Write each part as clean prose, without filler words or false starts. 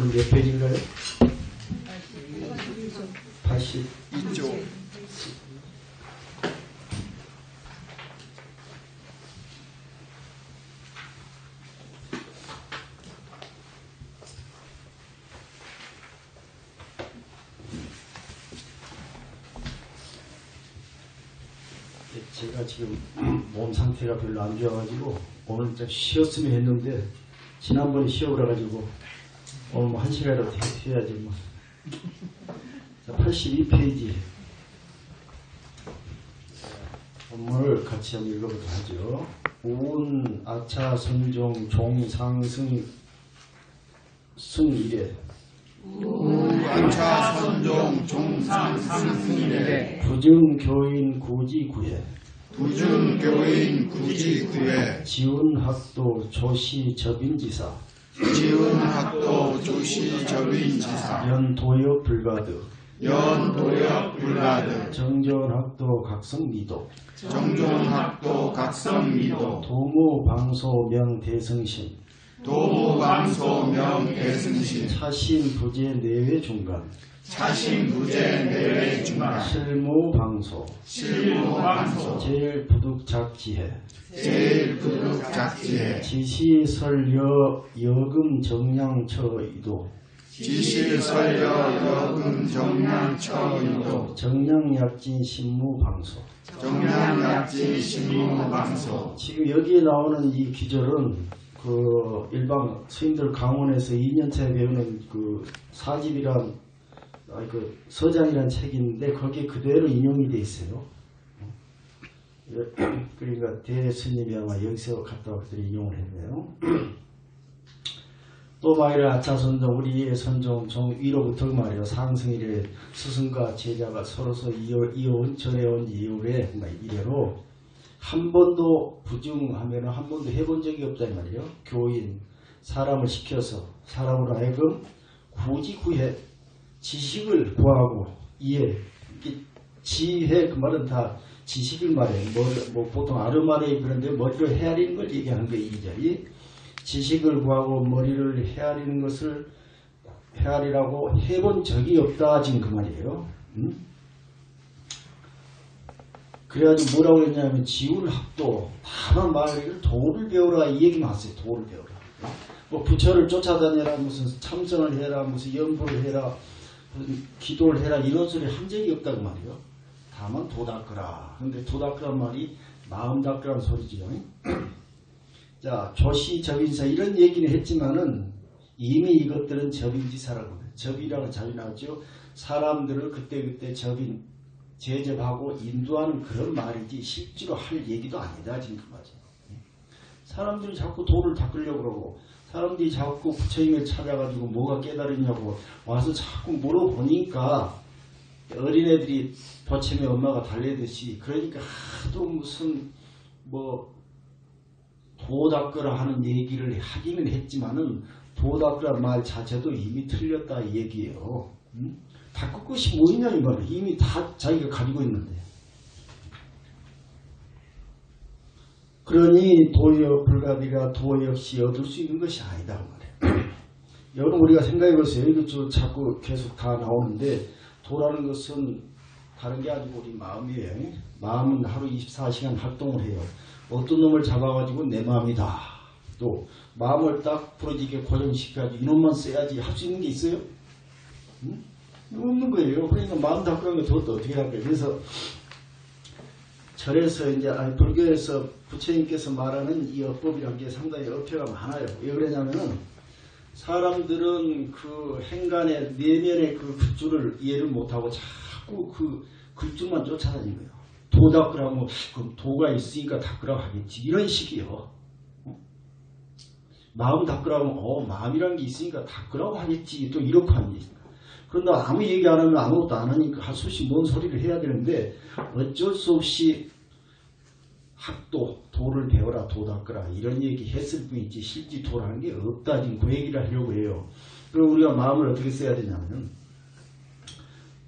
오늘 몇 페이지인가요? 82쪽. 제가 지금 몸 상태가 별로 안 좋아가지고 오늘 좀 쉬었으면 했는데 지난번에 쉬어버려가지고 오늘 뭐 1시간이라도 해야지 뭐. 자, 82페이지 본문을 같이 한번 읽어보도록 하죠. 운 아차 선종 종상승 승일에 우안차 선종 종상 상승일에 부증교인 구지구에 부증교인 구지구에 지운학도 조시접인지사 지운학도 조시접인지사 연도역 불가드 연도역 불가드 정전학도 각성미도 정종학도 각성미도 도무방소 명대성신 도무방소 명대승신 차신부재 내외중간 차신부재 내외중간 실무방소 실무방소 제일부득작지해 제일부득작지해 지시설여 여금 정량처이도 지실설여 여금 정량처이도 정량약진 신무방소. 정량약진 신무방소. 지금 여기에 나오는 이 기절은 그 일반 스님들 강원에서 2년차에 배우는 그 사집이란 그 서장이란 책인데 거기에 그대로 인용이 돼 있어요. 그러니까 대스님이 아마 여기서 갔다 왔더니 인용을 했네요. 또 말이라 아차선종 우리의 선종 종 위로부터 말이요 상승일에 스승과 제자가 서로서 이어온 전해온 이후에 이래로 한 번도 부증하면 한 번도 해본 적이 없단 말이에요. 교인 사람을 시켜서 사람으로 하여금 구지구해 지식을 구하고 이해 지혜 그 말은 다 지식을 말해요. 뭐 보통 아르마레 그런데 머리로 헤아리는 걸 얘기하는 거 이기자리 지식을 구하고 머리를 헤아리는 것을 헤아리라고 해본 적이 없다 지금 그 말이에요. 그래가지고 뭐라고 했냐면 지울학도 다만 말을 도를 배우라 이 얘기 나왔어요. 도를 배우라. 뭐 부처를 쫓아다니라 무슨 참선을 해라 무슨 연부를 해라 무슨 기도를 해라 이런 소리 한 적이 없다고 말이에요. 다만 도 닦으라. 근데 도 닦으란 말이 마음 닦으란 소리지요. 자, 조시 접인사 이런 얘기는 했지만은 이미 이것들은 접인지사라고 해요. 접이라고 자주 나왔죠. 사람들을 그때그때 접인 제접하고 인도하는 그런 말이지 실제로 할 얘기도 아니다 지금 그 말이죠. 사람들이 자꾸 도를 닦으려고 그러고 사람들이 자꾸 부처님을 찾아가지고 뭐가 깨달으냐고 와서 자꾸 물어보니까 어린애들이 버침에 엄마가 달래듯이 그러니까 하도 무슨 뭐 도 닦으라 하는 얘기를 하기는 했지만은 도 닦으라 말 자체도 이미 틀렸다 이 얘기예요. 닦을 것이 뭐 있냐 이 말이에요. 이미 다 자기가 가지고 있는데. 그러니 도역 불가비가 도 역시 얻을 수 있는 것이 아니다 그 말이에요. 여러분 우리가 생각해 보세요. 이거 자꾸 계속 다 나오는데 도라는 것은 다른 게 아니고 우리 마음이에요. 마음은 하루 24시간 활동을 해요. 어떤 놈을 잡아가지고 내 마음이다. 또 마음을 딱 부러지게 고정시켜가지고 이놈만 써야지 할 수 있는 게 있어요? 없는 거예요. 그러니까 마음 닦으는 거 저것도 어떻게 할까요? 그래서 절에서 이제 불교에서 부처님께서 말하는 이 어법이라는 게 상당히 어폐가 많아요. 왜 그러냐면은 사람들은 그 행간의 내면의 그 글줄을 이해를 못하고 자꾸 그 글줄만 쫓아다니는 거예요. 도 닦으라고 그럼 도가 있으니까 닦으라고 하겠지. 이런 식이요. 마음 닦으라고 마음이라는 게 있으니까 닦으라고 하겠지. 또 이렇게 하는 게 있습니다. 그런데 아무 얘기 안 하면 아무것도 안 하니까 할 수 없이 뭔 소리를 해야 되는데 어쩔 수 없이 학도, 도를 배워라, 도 닦으라 이런 얘기 했을 뿐이지 실제 도라는 게 없다. 지금 그 얘기를 하려고 해요. 그럼 우리가 마음을 어떻게 써야 되냐면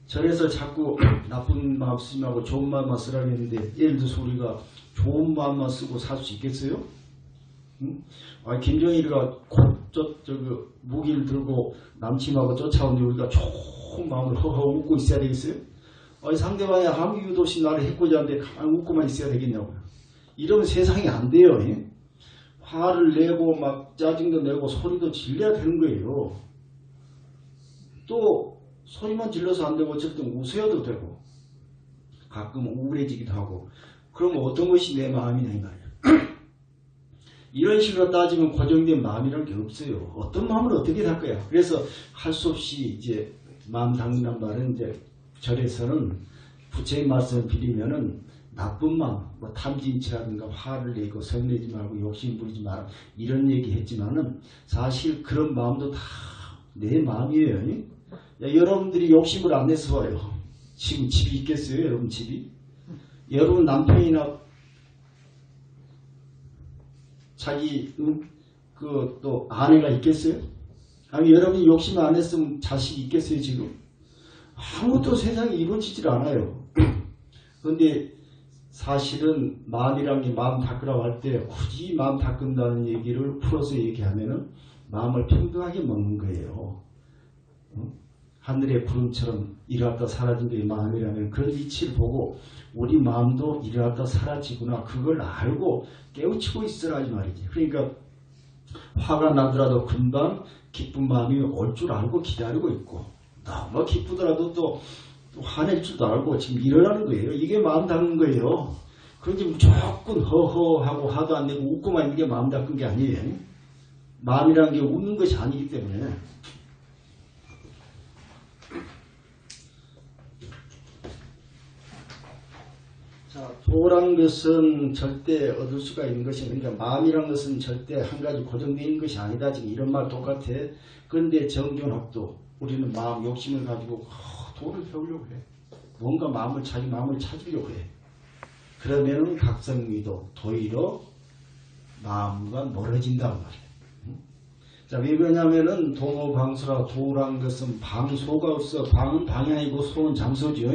절에서 자꾸 나쁜 마음 쓰지 말고 좋은 마음만 쓰라고 했는데 예를 들어서 우리가 좋은 마음만 쓰고 살 수 있겠어요? 응? 김정일이가 무기를 들고 남침하고 쫓아오는데 우리가 좋은 마음을 허허 웃고 있어야 되겠어요? 상대방이 아무 이유도 없이 나를 해코지 하는데 가만히 웃고만 있어야 되겠냐고요. 이러면 세상이 안 돼요. 화를 내고 막 짜증도 내고 소리도 질려야 되는 거예요. 또 소리만 질러서 안 되고 어쨌든 웃어야도 되고 가끔 우울해지기도 하고 그러면 어떤 것이 내 마음이냐 이 말이에요. 이런 식으로 따지면 고정된 마음이라는 게 없어요. 어떤 마음을 어떻게 할 거야. 그래서 할 수 없이 이제 마음 닦는단 말은 이제 절에서는 부처의 말씀을 빌리면은 나쁜 마음, 뭐 탐진치라든가 화를 내고 성내지 말고 욕심 부리지 마라 이런 얘기 했지만은 사실 그런 마음도 다 내 마음이에요. 여러분들이 욕심을 안 내서 봐요. 지금 집이 있겠어요? 여러분 집이? 여러분 남편이나 자기 또 아내가 있겠어요? 아니 여러분이 욕심 안 했으면 자식이 있겠어요 지금? 아무것도 세상에 이루어지질 않아요. 그런데 사실은 마음이란 게 마음 닦으라고 할 때 굳이 마음 닦는다는 얘기를 풀어서 얘기하면은 마음을 평등하게 먹는 거예요. 하늘의 구름처럼 일어났다 사라진 게 마음이라면 그런 이치를 보고 우리 마음도 일어났다 사라지구나 그걸 알고 깨우치고 있으라 이 말이지. 그러니까 화가 나더라도 금방 기쁜 마음이 올 줄 알고 기다리고 있고 너무 기쁘더라도 또 화낼 줄도 알고 지금 일어나는 거예요. 이게 마음 닦는 거예요. 그런지 무조건 허허하고 화도 안 내고 웃고만 있는 게 마음 닦은 게 아니에요. 마음이라는 게 웃는 것이 아니기 때문에. 자, 도란 것은 절대 얻을 수가 있는 것이 그러니까 마음이란 것은 절대 한 가지 고정되어 있는 것이 아니다. 지금 이런 말 똑같아. 그런데 정견학도 우리는 마음 욕심을 가지고 도를 배우려고 해. 뭔가 자기 마음을 찾으려고 해. 그러면은 각성미도 도의로 마음과 멀어진단 말이에요. 자, 왜 그러냐면은 동호방수라 도란 것은 방소가 없어. 방은 방향이고 소는 장소죠.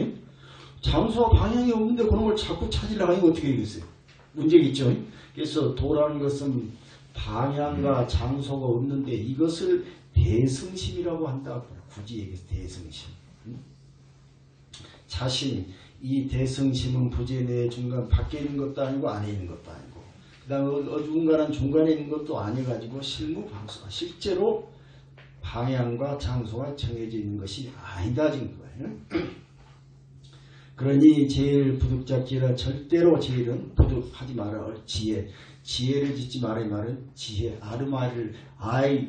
장소와 방향이 없는데 그런 걸 자꾸 찾으려고 하면 어떻게 되겠어요? 문제겠죠. 그래서 도라는 것은 방향과 장소가 없는데 이것을 대승심이라고 한다. 굳이 얘기해서 대승심. 자신, 이 대승심은 부재 내 중간 밖에 있는 것도 아니고 안에 있는 것도 아니고 그 다음에 어중간한 중간에 있는 것도 아니가지고 실무방수가 실제로 방향과 장소가 정해져 있는 것이 아니다 지금 거예요. 그러니 제일 부득잡기라 절대로 제일은 부득하지 마라. 지혜를 짓지 마라 이 말은 지혜 아르마를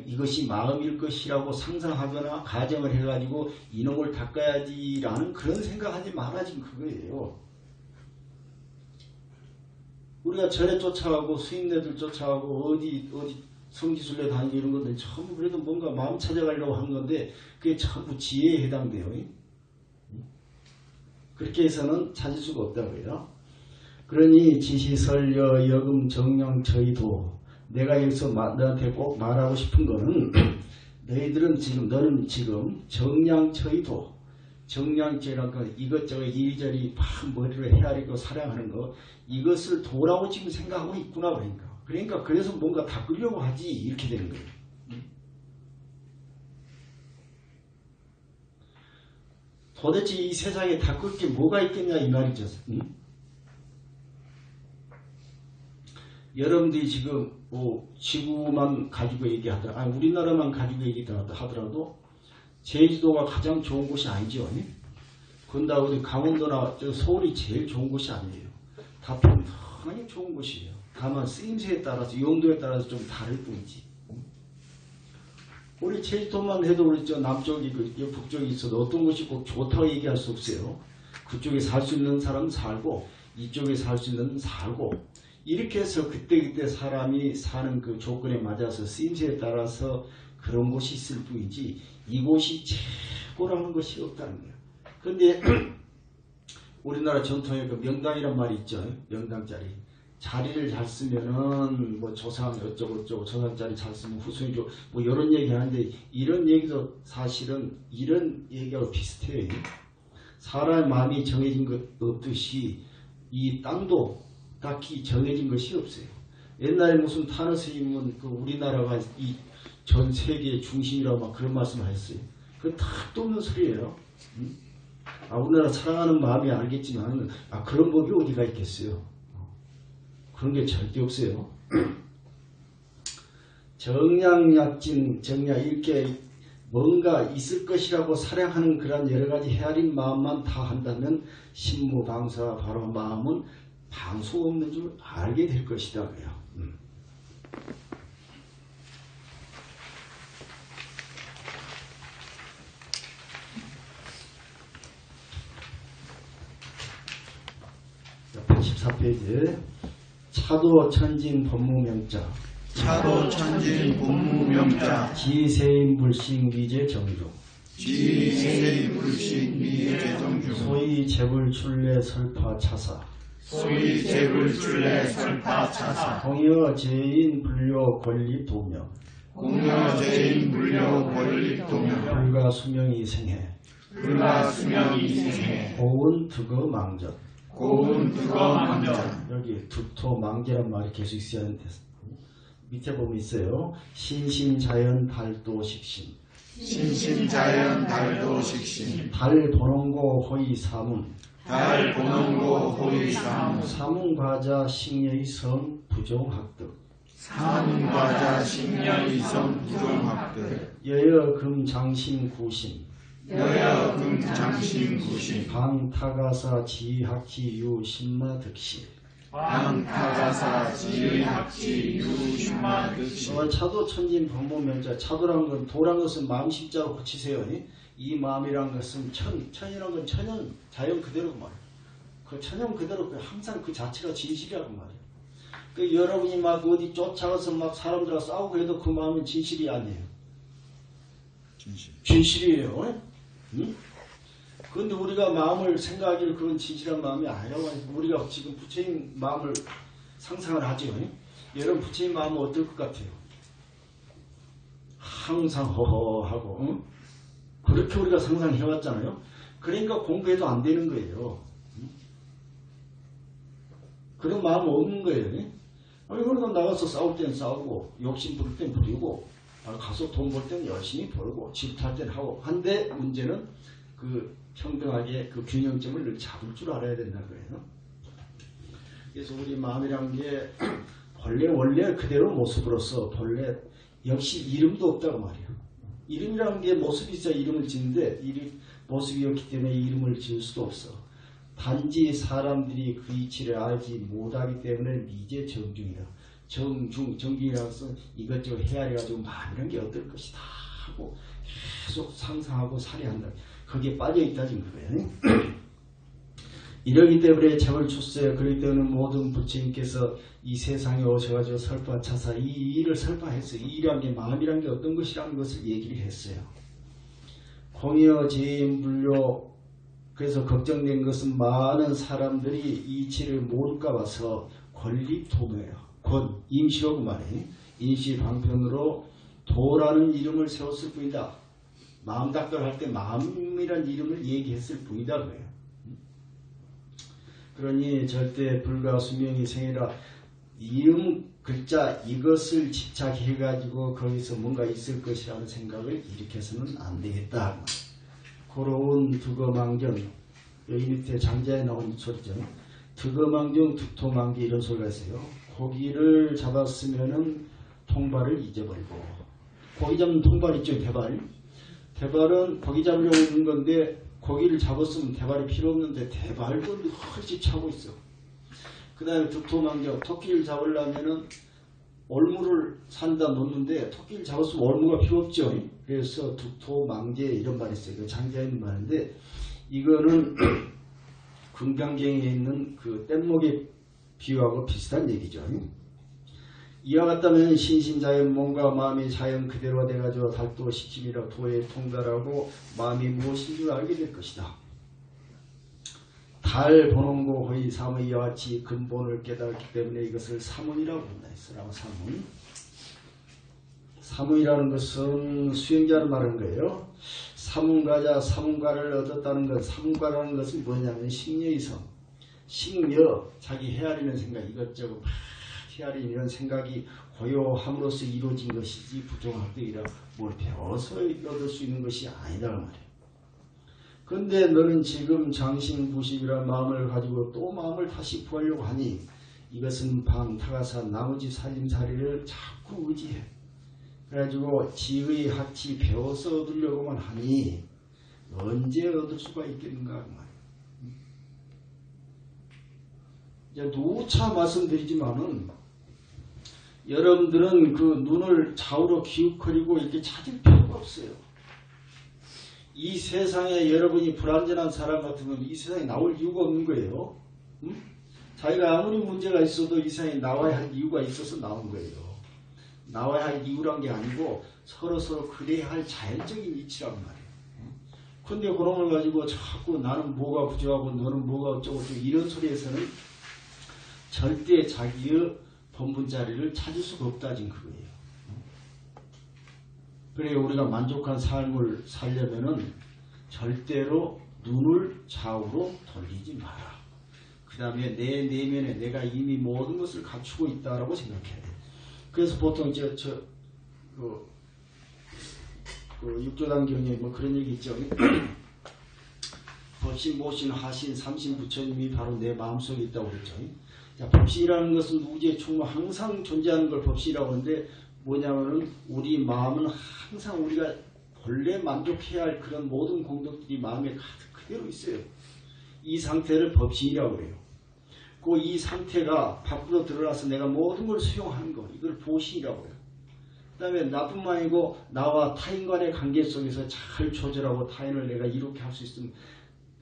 이것이 마음일 것이라고 상상하거나 가정을 해가지고 이놈을 닦아야지라는 그런 생각하지 마라 지금 그거예요. 우리가 절에 쫓아가고 스님네들 쫓아가고 어디 성지순례 다니고 이런 건데 전부 그래도 뭔가 마음 찾아가려고 한 건데 그게 전부 지혜에 해당돼요. 그렇게 해서는 찾을 수가 없다고요. 그러니 지시설려 여금 정량처이도 내가 여기서 너한테 꼭 말하고 싶은 거는 너는 지금 정량처이도 정량죄라는 거 이것저것 이리저리 막 머리를 헤아리고 사랑하는 거 이것을 도라고 지금 생각하고 있구나 그러니까 그래서 뭔가 닦으려고 하지 이렇게 되는 거예요. 도대체 이 세상에 닦을 게 뭐가 있겠냐 이 말이죠. 여러분들이 지금 지구만 가지고 얘기하더라. 우리나라만 가지고 얘기하더라도 제주도가 가장 좋은 곳이 아니죠. 그런다고 우리 강원도나 서울이 제일 좋은 곳이 아니에요. 다 평등하게 좋은 곳이에요. 다만 쓰임새에 따라서 용도에 따라서 좀 다를 뿐이지. 우리 제주도만 해도 우리 남쪽이 북쪽이 있어도 어떤 곳이 꼭 좋다고 얘기할 수 없어요. 그쪽에 살 수 있는 사람은 살고 이쪽에 살 수 있는 사람은 살고 이렇게 해서 그때그때 사람이 사는 그 조건에 맞아서 쓰임새에 따라서 그런 곳이 있을 뿐이지 이곳이 최고라는 것이 없다는 거예요. 그런데 우리나라 전통의 그 명당이란 말이 있죠. 명당자리. 자리를 잘 쓰면은 뭐 조상 어쩌고 조상자리 잘 쓰면 후손이 뭐 이런 얘기 하는데 이런 얘기도 사실은 이런 얘기하고 비슷해요. 사람의 마음이 정해진 것 없듯이 이 땅도 딱히 정해진 것이 없어요. 옛날에 무슨 타노스님은 그 우리나라가 이 전 세계의 중심이라고 막 그런 말씀을 하셨어요. 그건 탁도 없는 소리예요. 우리나라 사랑하는 마음이 알겠지만 그런 법이 어디가 있겠어요. 그런 게 절대 없어요. 정량약진 정량 이렇게 뭔가 있을 것이라고 사랑하는 그런 여러가지 헤아린 마음만 다 한다면 신무방사 바로 마음은 방수 없는 줄 알게 될 것이다. 그래요. 자, 84페이지 차도 천진 법무명자 차도 천진 본무명자 지세인 불식 미제 정주 지세인 불식 미제 정주 소위 재불 출래 설파 차사 소위 재불 출래 설파 차사 공여 제인 불료 권리 도명 공여 제인 불료 권리 도명 불가 수명이 생해 불가 수명이 생해 고운 두거 망전 고운 두거 망전 여기 두토 망제란 말이 계속 있어야 하는데 밑에 보면 있어요. 신신자연 달도 식신 신신자연 달도 식신 달 보농고 호의 사문 달 보농고 호의 사문 사문과자 식녀의 성 부종학득 사문과자 식녀의성 부종학득 여여금 장신 구신 여여금 장신 구신 방타가사 지학지 유 신마득시 방타가사 지학지 유신마득시 차도 천진 법무명자 차도라는 건 도란 것은 마음 심자로 고치세요. 이 마음이란 것은 천이란 건 천연 자연 그대로 말이에요. 그 천연 그대로 항상 그 자체가 진실이라고 말이에요. 그 여러분이 막 어디 쫓아가서 막 사람들하고 싸우고 해도 그 마음은 진실이 아니에요. 진실이에요. 응? 그런데 우리가 마음을 생각하기를 그건 진실한 마음이 아니라고 하니까 우리가 지금 부처님 마음을 상상을 하죠. 여러분 부처님 마음은 어떨 것 같아요? 항상 허허하고 응? 그렇게 우리가 상상해왔잖아요. 그러니까 공부해도 안 되는 거예요. 응? 그런 마음 없는 거예요. 그러니까 나가서 싸울 땐 싸우고 욕심 부릴 땐 부리고 가서 돈 벌 땐 열심히 벌고 질투할 땐 하고 한데 문제는 그 평등하게 그 균형점을 늘 잡을 줄 알아야 된다는 거예요. 그래서 우리 마음이란 게 원래 그대로 모습으로서 본래 역시 이름도 없다고 말이에요. 이름이라는 게 모습이 있어야 이름을 짓는데 모습이 없기 때문에 이름을 지을 수도 없어. 단지 사람들이 그 이치를 알지 못하기 때문에 미제 정중이라. 정중이라고 해서 이것저것 헤아려가지고 마음이란 게 어떨 것이다 하고 계속 상상하고 살해한다. 거기에 빠져있다는 거예요. 이러기 때문에 재벌 출세, 그렇기 때문에 모든 부처님께서 이 세상에 오셔가지고 설파차사 이 일을 설파했어요. 이 일이란 게 마음이란 게 어떤 것이라는 것을 얘기를 했어요. 공여 제인 불료 그래서 걱정된 것은 많은 사람들이 이치를 모를까 봐서 권리도매예요. 임시로 그 말이에요. 임시 방편으로 도라는 이름을 세웠을 뿐이다. 마음 닥달할 때 마음이란 이름을 얘기했을 뿐이다 그래요. 그러니 절대 불가 수명이 생이라 이름 글자 이것을 집착해가지고 거기서 뭔가 있을 것이라는 생각을 일으켜서는 안 되겠다. 고로운 두거망정 여기 밑에 장자에 나온 소리죠. 두거망정 두토망기 이런 소리가 있어요. 고기를 잡았으면은 통발을 잊어버리고 고기 잡는 통발 있죠. 대발은 고기 잡으려고 있는 건데 고기를 잡았으면 대발이 필요 없는데 대발도 헐집 차고 있어. 그 다음에 두토망정 토끼를 잡으려면은 올무를 산다 놓는데 토끼를 잡았으면 올무가 필요 없죠. 그래서 두토망제 이런 말이 있어요. 장자에 있는 말인데 이거는 금강경에 있는 그 뗏목의 비유하고 비슷한 얘기죠. 이와 같다면 신신자연 몸과 마음이 자연 그대로 돼가지고 달도시킴이라 도에 통달하고 마음이 무엇인 줄 알게 될 것이다. 달 보농고 호의 사무 이와 같이 근본을 깨달았기 때문에 이것을 사문이라고 한다 했어요. 사문. 사문이라는 것은 수행자를 말하는 거예요. 사문가자 사문가를 얻었다는 것. 사문가라는 것은 뭐냐면 식녀의 성. 식녀 자기 헤아리는 생각 이것저것 막 헤아림 이런 생각이 고요함으로써 이루어진 것이지 부정학대이라 뭘 배워서 얻을 수 있는 것이 아니다 그 말이에요. 근데 너는 지금 장신구십이라는 마음을 가지고 또 마음을 다시 구하려고 하니 이것은 방타가사 나머지 살림살이를 자꾸 의지해. 그래가지고 지의 학치 배워서 얻으려고만 하니 언제 얻을 수가 있겠는가 그 말이에요. 이제 누차 말씀드리지만은 여러분들은 그 눈을 좌우로 기울거리고 이렇게 찾을 필요가 없어요. 이 세상에 여러분이 불완전한 사람 같으면 이 세상에 나올 이유가 없는 거예요. 응? 자기가 아무리 문제가 있어도 이 세상에 나와야 할 이유가 있어서 나온 거예요. 나와야 할 이유란 게 아니고 서로서로 그래야 할 자연적인 이치란 말이에요. 근데 그런 걸 가지고 자꾸 나는 뭐가 부족하고 너는 뭐가 어쩌고 이런 소리에서는 절대 자기의 본분 자리를 찾을 수가 없다진 그거예요. 그래야 우리가 만족한 삶을 살려면은 절대로 눈을 좌우로 돌리지 마라. 그 다음에 내 내면에 내가 이미 모든 것을 갖추고 있다라고 생각해야 돼. 그래서 보통 그 육조단경에 뭐 그런 얘기 있죠. 법신, 모신, 하신, 삼신 부처님이 바로 내 마음속에 있다고 그랬죠. 자, 법신이라는 것은 우주의 충만 항상 존재하는 걸 법신이라고 하는데 뭐냐면은 우리 마음은 항상 우리가 본래 만족해야 할 그런 모든 공덕들이 마음에 가득 그대로 있어요. 이 상태를 법신이라고 그래요. 그 이 상태가 밖으로 드러나서 내가 모든 걸 수용하는 거 이걸 보신이라고 해요. 그 다음에 나뿐만 아니고 나와 타인 간의 관계 속에서 잘 조절하고 타인을 내가 이렇게 할 수 있으면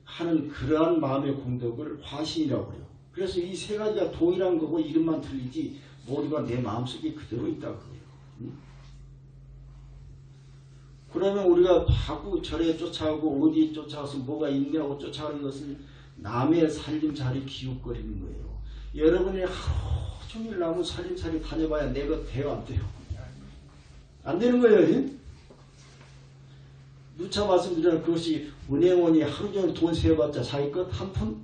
하는 그러한 마음의 공덕을 화신이라고 해요. 그래서 이 세 가지가 동일한 거고 이름만 틀리지 모두가 내 마음속에 그대로 있다고 해요. 그러면 우리가 자꾸 절에 쫓아가고 어디에 쫓아가서 뭐가 있냐고 쫓아가는 것은 남의 살림살이 기웃거리는 거예요. 여러분이 하루 종일 남의 살림살이 다녀봐야 내 것 돼요 안 돼요? 안 되는 거예요. 누차 말씀드리면 그것이 은행원이 하루 종일 돈 세어봤자 자기 것 한 푼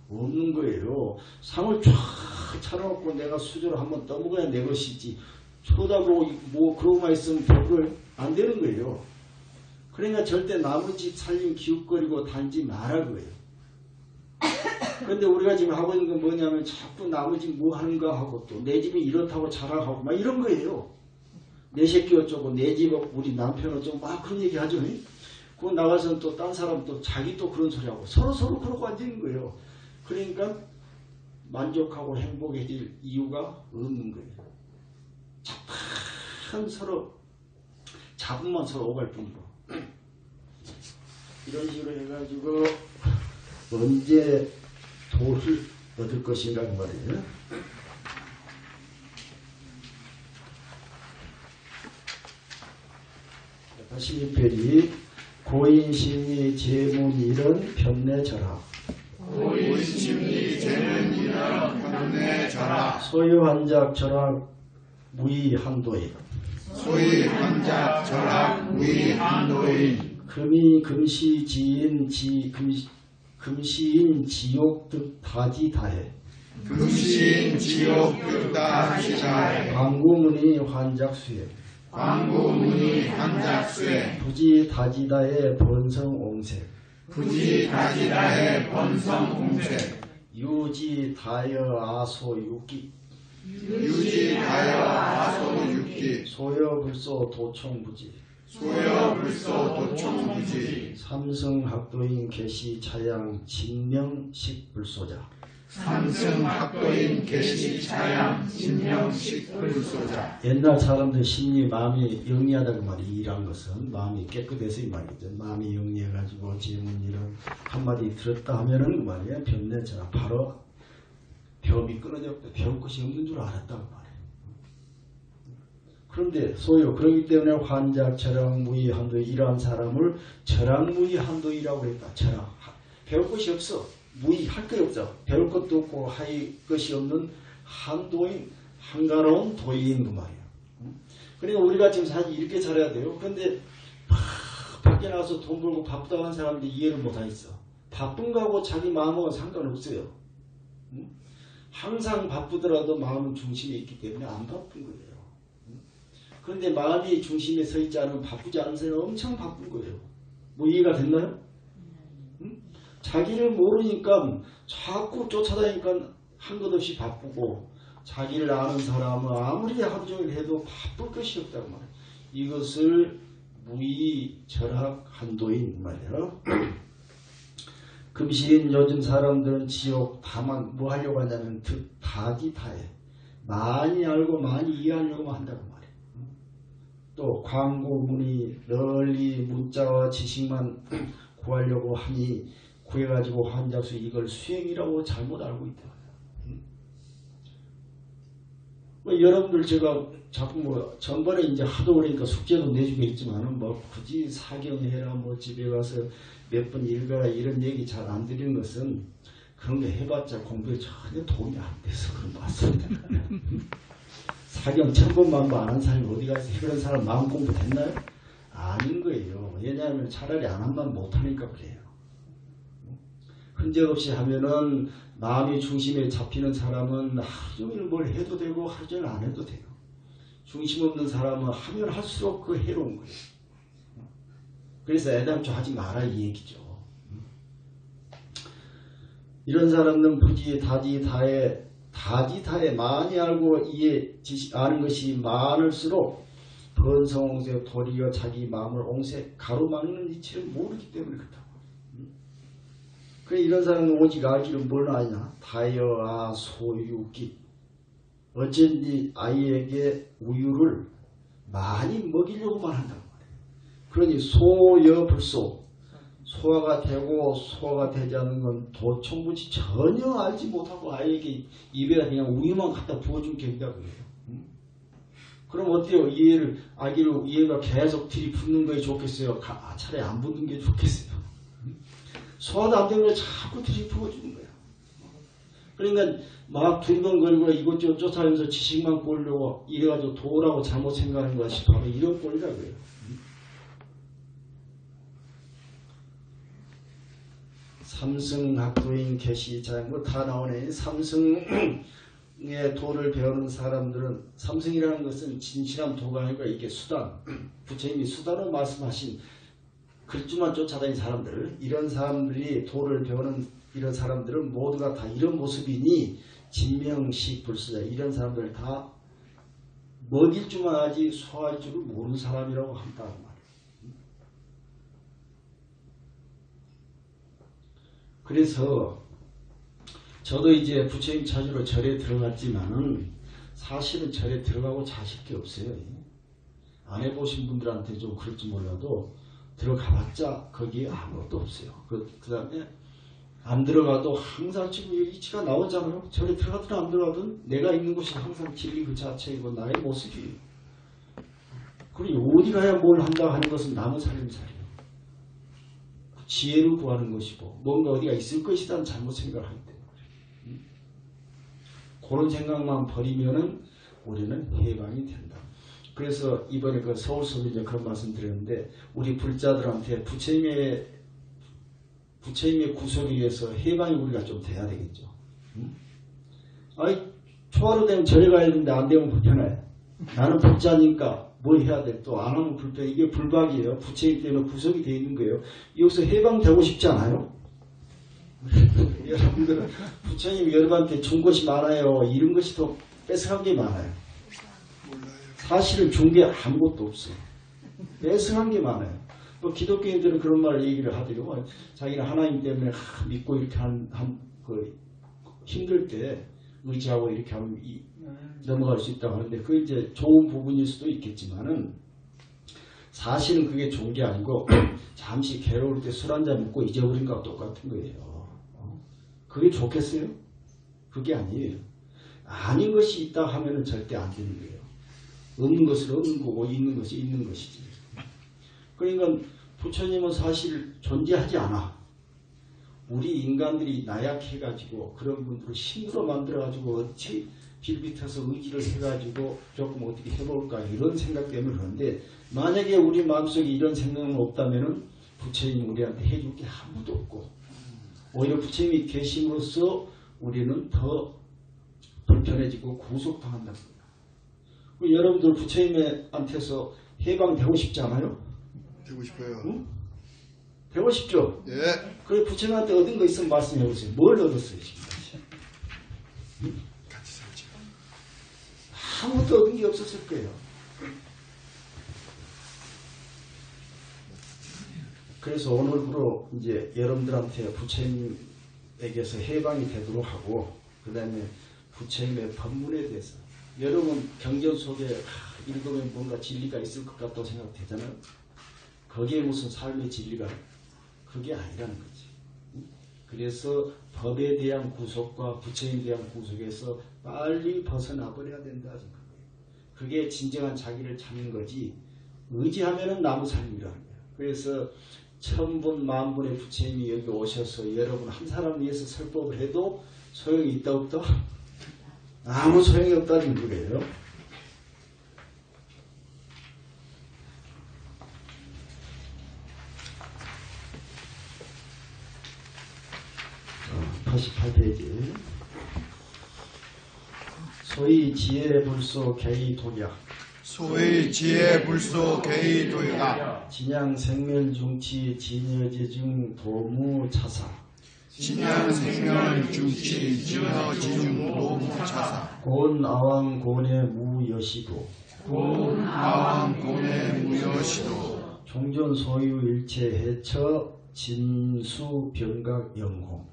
없는 거예요. 상을 쫙 차려놓고 내가 수저로 한번 떠먹어야 내 것이지 쳐다보고 뭐 그러고만 있으면 별걸 안 되는 거예요. 그러니까 절대 남의 집 살림 기웃거리고 다니지 말아 그거예요. 그런데 우리가 지금 하고 있는 건 뭐냐면 자꾸 남의 집 뭐 하는가 하고 또 내 집이 이렇다고 자랑하고 막 이런 거예요. 내 새끼 어쩌고 내 집 우리 남편 어쩌고 막 그런 얘기 하죠. 그거 나가서는 또 딴 사람 또 자기 또 그런 소리 하고 서로 그러고 앉는 거예요. 그러니까 만족하고 행복해질 이유가 없는 거예요. 참 서로 잡으면 서로 오갈 뿐이고 이런 식으로 해가지고 언제 도를 얻을 것인가 그 말이에요. 16페이지 고인심리 재문일은 변내절하 고인심리 재문일은 변내절하 소유한작 절하 무의한도인 소유한작 절하 무의한도인 금이 금시지인 금시인 지옥득 다지다해 금시인 지옥득 다지다해 광구문이 환작수에 광구문이 환작수에 부지다지다의 번성옹색 부지다지다의 번성옹색 유지다여 아소육기 유지다여 아소육기 소여불소 도총부지 소여불소 도총부지 삼성학도인 개시차양 진명식불소자 삼승학도인 개시차양 진명식불소자 옛날 사람들 심리 마음이 영리하다 그 말이 이란 것은 마음이 깨끗해서 이 말이죠. 마음이 영리해가지고 재문이란 한마디 들었다 하면은 그 말이에요. 변내처럼 바로 배움이 끊어졌고 배울 것이 없는 줄 알았다고 말이에요. 그런데 소요 그렇기 때문에 환작 절항무의한도 이러한 사람을 절항무의한도이라고 했다. 절항 배울 것이 없어. 무의 할 게 없어. 배울 것도 없고 할 것이 없는 한도인 한가로운 도인 그 말이에요. 그러니까 우리가 지금 사실 이렇게 살아야 돼요. 그런데 밖에 나가서 돈 벌고 바쁘다고 하는 사람들이 이해를 못하겠어. 바쁜 거하고 자기 마음하고 상관없어요. 항상 바쁘더라도 마음은 중심에 있기 때문에 안 바쁜 거예요. 그런데 마음이 중심에 서 있지 않으면 바쁘지 않은 사람은 엄청 바쁜 거예요. 뭐 이해가 됐나요? 자기를 모르니까 자꾸 쫓아다니니까 한 것 없이 바쁘고, 자기를 아는 사람은 아무리 하루 종일 해도 바쁠 것이 없다고 말해요. 이것을 무의 절학 한도인 말이에요. 금신 요즘 사람들은 지옥 다만 뭐 하려고 하냐면 다기다해 많이 알고 많이 이해하려고 한다고 말이에요. 또 광고 문의 널리 문자와 지식만 구하려고 하니 구해가지고 환자수 이걸 수행이라고 잘못 알고 있다. 여러분들 제가 자꾸 뭐 전번에 이제 하도 그러니까 숙제도 내주고 있지만은 뭐 굳이 사경해라 뭐 집에 가서 몇 번 읽어라 이런 얘기 잘 안 드리는 것은 그런 거 해봤자 공부에 전혀 도움이 안 돼서 그런 것 같습니다. 사경 1000번만 안 한 사람이 어디 가서 그런 사람 마음 공부 됐나요? 아닌 거예요. 왜냐하면 차라리 안 하면 못하니까 그래요. 흔적 없이 하면은 마음이 중심에 잡히는 사람은 하루 종일 뭘 해도 되고 하루 종일 안 해도 돼요. 중심 없는 사람은 하면 할수록 그 해로운 거예요. 그래서 애당초 하지 마라 이 얘기죠. 이런 사람들은 부지 다지다에 많이 알고 아는 것이 많을수록 번성옹세 도리어 자기 마음을 옹세 가로막는 이치를 모르기 때문에 그렇다. 그래 이런 사람은 오직 알기를 뭘 아냐? 다여아 소유기. 어쩐지 아이에게 우유를 많이 먹이려고만 한다고 말이에요. 그러니 소여불소. 소화가 되고 소화가 되지 않는 건 도청부지 전혀 알지 못하고 아이에게 입에다 그냥 우유만 갖다 부어주면 된다고 해요. 그럼 어때요? 아기를 이해가 계속 들이붓는 거에 좋겠어요? 차라리 안 붓는 게 좋겠어요? 소화도 안 되는 걸 자꾸 들이부어주는 거야. 그러니까 막 둥둥거리고 이것저것 쫓아다니면서 지식만 보려고 이래가지고 도라고 잘못 생각하는 것이 바로 이런 꼴이라고 해요. 삼승학도인 계시자 뭐 다 나오네. 삼승의 도를 배우는 사람들은 삼승이라는 것은 진실한 도가 아니고 이게 수단. 부처님이 수단으로 말씀하신 글주만 쫓아다니는 사람들, 이런 사람들이 도를 배우는 이런 사람들은 모두가 다 이런 모습이니 진명식 불수자 이런 사람들 다 먹일 줄만 알지 소화할 줄을 모르는 사람이라고 한다는 말이에요. 그래서 저도 이제 부처님 찾으러 절에 들어갔지만은 사실은 절에 들어가고 자실 게 없어요. 안 해보신 분들한테 좀 그럴지 몰라도 들어가봤자 거기에 아무것도 없어요. 그 다음에 안 들어가도 항상 지금 이치가 나오잖아요. 절에 들어가든 안 들어가든 내가 있는 곳이 항상 진리 그 자체이고 나의 모습이에요. 그리고 어디 가야 뭘 한다 하는 것은 남은 살림살이에요. 지혜를 구하는 것이고 뭔가 어디가 있을 것이라는 잘못 생각을 하기 때문에 그런 생각만 버리면은 우리는 해방이 된다. 그래서 이번에 그 서울서도 이제 그런 말씀 드렸는데 우리 불자들한테 부처님의 구속에 의해서 해방이 우리가 좀 돼야 되겠죠. 아니 초하루 되면 절에 가야 되는데 안 되면 불편해. 나는 불자니까 뭐 해야 돼? 또 안 하면 불편해. 이게 불박이에요. 부처님 때문에 구속이 되어 있는 거예요. 여기서 해방되고 싶지 않아요? 여러분들은 부처님 여러분한테 준 것이 많아요. 이런 것이 더 뺏어간 게 많아요. 사실은 준 게 아무것도 없어요. 뺏어간 게 많아요. 뭐 기독교인들은 그런 말 얘기를 하더라고요. 자기는 하나님 때문에 믿고 이렇게 그 힘들 때 의지하고 이렇게 하면 넘어갈 수 있다고 하는데 그게 이제 좋은 부분일 수도 있겠지만은 사실은 그게 좋은 게 아니고 잠시 괴로울 때 술 한잔 먹고 잊어버린 거와 똑같은 거예요. 그게 좋겠어요? 그게 아니에요. 아닌 것이 있다 하면은 절대 안 되는 거예요. 없는 것은 없는 거고 있는 것이 있는 것이지. 그러니까 부처님은 사실 존재하지 않아. 우리 인간들이 나약해가지고 그런 분들을 힘으로 만들어가지고 어찌 빌붙어서 의지를 해가지고 조금 어떻게 해볼까 이런 생각 때문에 그런데 만약에 우리 마음속에 이런 생각은 없다면은 부처님이 우리한테 해줄 게 아무도 없고 오히려 부처님이 계심으로써 우리는 더 불편해지고 구속당한다는 거예요. 여러분들 부처님한테서 해방되고 싶지 않아요? 되고 싶어요. 응? 되고 싶죠? 예. 그래 부처님한테 얻은 거 있으면 말씀해 보세요. 뭘 얻었어요 지금? 응? 같이 살죠. 아무것도 얻은 게 없었을 거예요. 그래서 오늘부로 이제 여러분들한테 부처님에게서 해방이 되도록 하고, 그 다음에 부처님의 법문에 대해서 여러분 경전 속에 읽으면 뭔가 진리가 있을 것 같다고 생각되잖아요. 거기에 무슨 삶의 진리가 그게 아니라는 거지. 그래서 법에 대한 구속과 부처님에 대한 구속에서 빨리 벗어나 버려야 된다. 그게 진정한 자기를 찾는 거지. 의지하면은 나무 삶이라는 거예요. 그래서 천분 만분의 부처님이 여기 오셔서 여러분 한 사람 위해서 설법을 해도 소용이 있다 없다? 아무 소용이 없다는 거예요. 자, 88페이지. 소위 지혜불소 개의독약. 소위 지혜불소 개의도약. 진양생멸중치 진여지중 도무차사. 진양생멸중치 진여지중 도무차사. 곤아왕곤의 무여시도. 곤아왕곤의 무여시도. 종전소유일체해처 진수병각영공.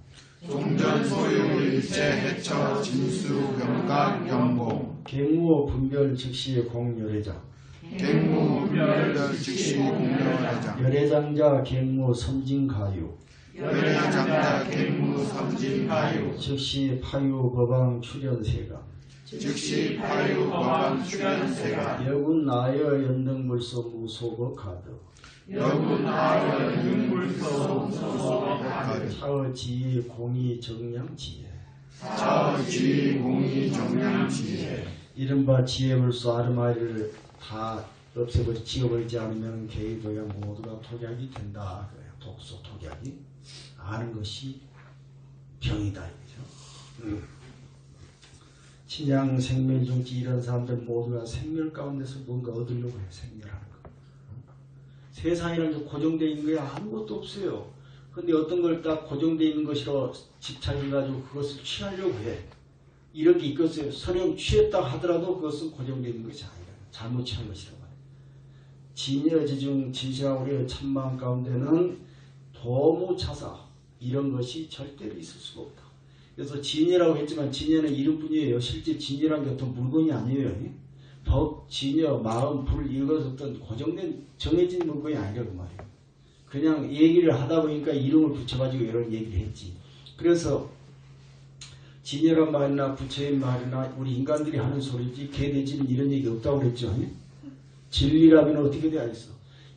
종전소유일체해처 진수병각영공. 갱무 분별 즉시 공열애장. 갱무 분별 즉시 공열애장. 열애장자 갱무 섬진가유. 열애장자 갱무 섬진가유. 즉시 파유법왕 출연세가. 즉시 파유법왕 출연세가. 여군 나여 연등물소 무소거가드. 여군하여 윤물소 무소거가드. 차어지 공이 정량지혜. 차어지 공이 정량지혜. 이른바 지혜불소 아르마리를 다 없애버리 지워버리지 않으면 개의도약 모두가 독약이 된다. 그래요. 독소 독약이. 아는 것이 병이다. 이거죠. 친양 생멸중지 이런 사람들 모두가 생멸 가운데서 뭔가 얻으려고 해요. 생멸하는 거. 세상이라는 게 고정되어 있는 게 아무것도 없어요. 근데 어떤 걸 딱 고정되어 있는 것이라 집착해가지고 그것을 취하려고 해. 이런 게 있겠어요. 설령 취했다 하더라도 그것은 고정되어 있는 것이 아니라 잘못 취한 것이라고 해요. 진여지중 진실한 우리의 천마음 가운데는 도무차사 이런 것이 절대로 있을 수가 없다. 그래서 진여라고 했지만 진여는 이름뿐이에요. 실제 진여라는 게 어떤 물건이 아니에요. 법, 진여, 마음, 불 이것은 어떤 고정된 정해진 물건이 아니라고 말이에요. 그냥 얘기를 하다 보니까 이름을 붙여가지고 이런 얘기를 했지. 그래서 진여란 말이나 부처의 말이나 우리 인간들이 하는 소리지 개돼지는 이런 얘기 없다고 그랬죠. 진리라면 어떻게 돼야겠어?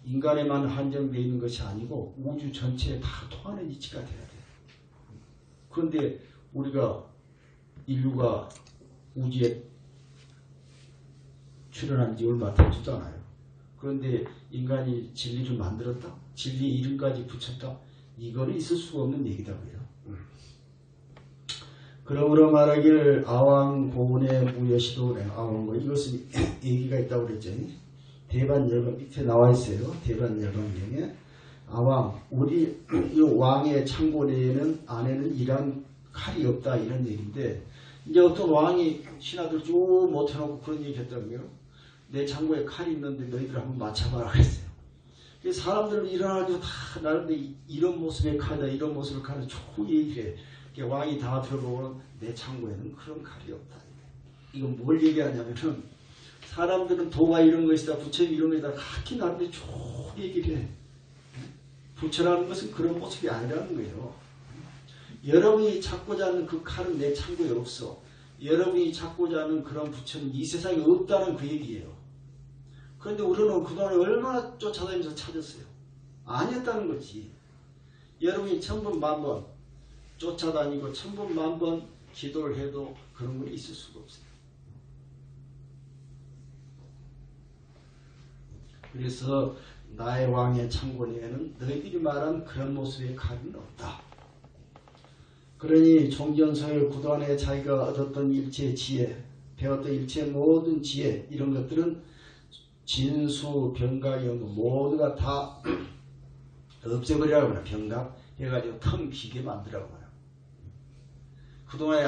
인간에만 한정되어 있는 것이 아니고 우주 전체에 다 통하는 이치가 돼야 돼. 그런데 우리가 인류가 우주에 출현한 지 얼마 되지도 않아요. 그런데 인간이 진리를 만들었다? 진리 이름까지 붙였다? 이거는 있을 수가 없는 얘기다고요. 그러므로 말하길 아왕고운의 무여시도 아왕고 이것은 얘기가 있다고 그랬죠. 대반열반 밑에 나와 있어요. 대반열반경에 아왕 우리 이 왕의 창고 내에는 안에는 이런 칼이 없다 이런 얘기인데 이제 어떤 왕이 신하들 쭉 못해놓고 그런 얘기 했다는 거예요. 내 창고에 칼이 있는데 너희들 한번 맞춰봐라 그랬어요. 사람들은 일어나가지고 다 나름대로 이런 모습의 칼이다 이런 모습의 칼을 쭉 얘기해. 왕이 다 들어보면 내 창고에는 그런 칼이 없다. 이건 뭘 얘기하냐면은 사람들은 도가 이런 것이다 부처님 이런 것이다 각기 나름대로 쭉 얘기를 해. 부처라는 것은 그런 모습이 아니라는 거예요. 여러분이 찾고자 하는 그 칼은 내 창고에 없어. 여러분이 찾고자 하는 그런 부처는 이 세상에 없다는 그 얘기예요. 그런데 우리는 그동안에 얼마나 쫓아다니면서 찾았어요. 아니었다는 거지. 여러분이 천번 만번 쫓아다니고 천번 만번 기도를 해도 그런 건 있을 수가 없어요. 그래서 나의 왕의 창고 내에는 너희들이 말한 그런 모습의 칼은 없다. 그러니 종전소열 구도안에 자기가 얻었던 일체의 지혜, 배웠던 일체의 모든 지혜, 이런 것들은 진수, 병각 이런 거 모두가 다 없애버리라고 해요. 병각 해가지고 텅 비게 만들라고 해요. 그동안에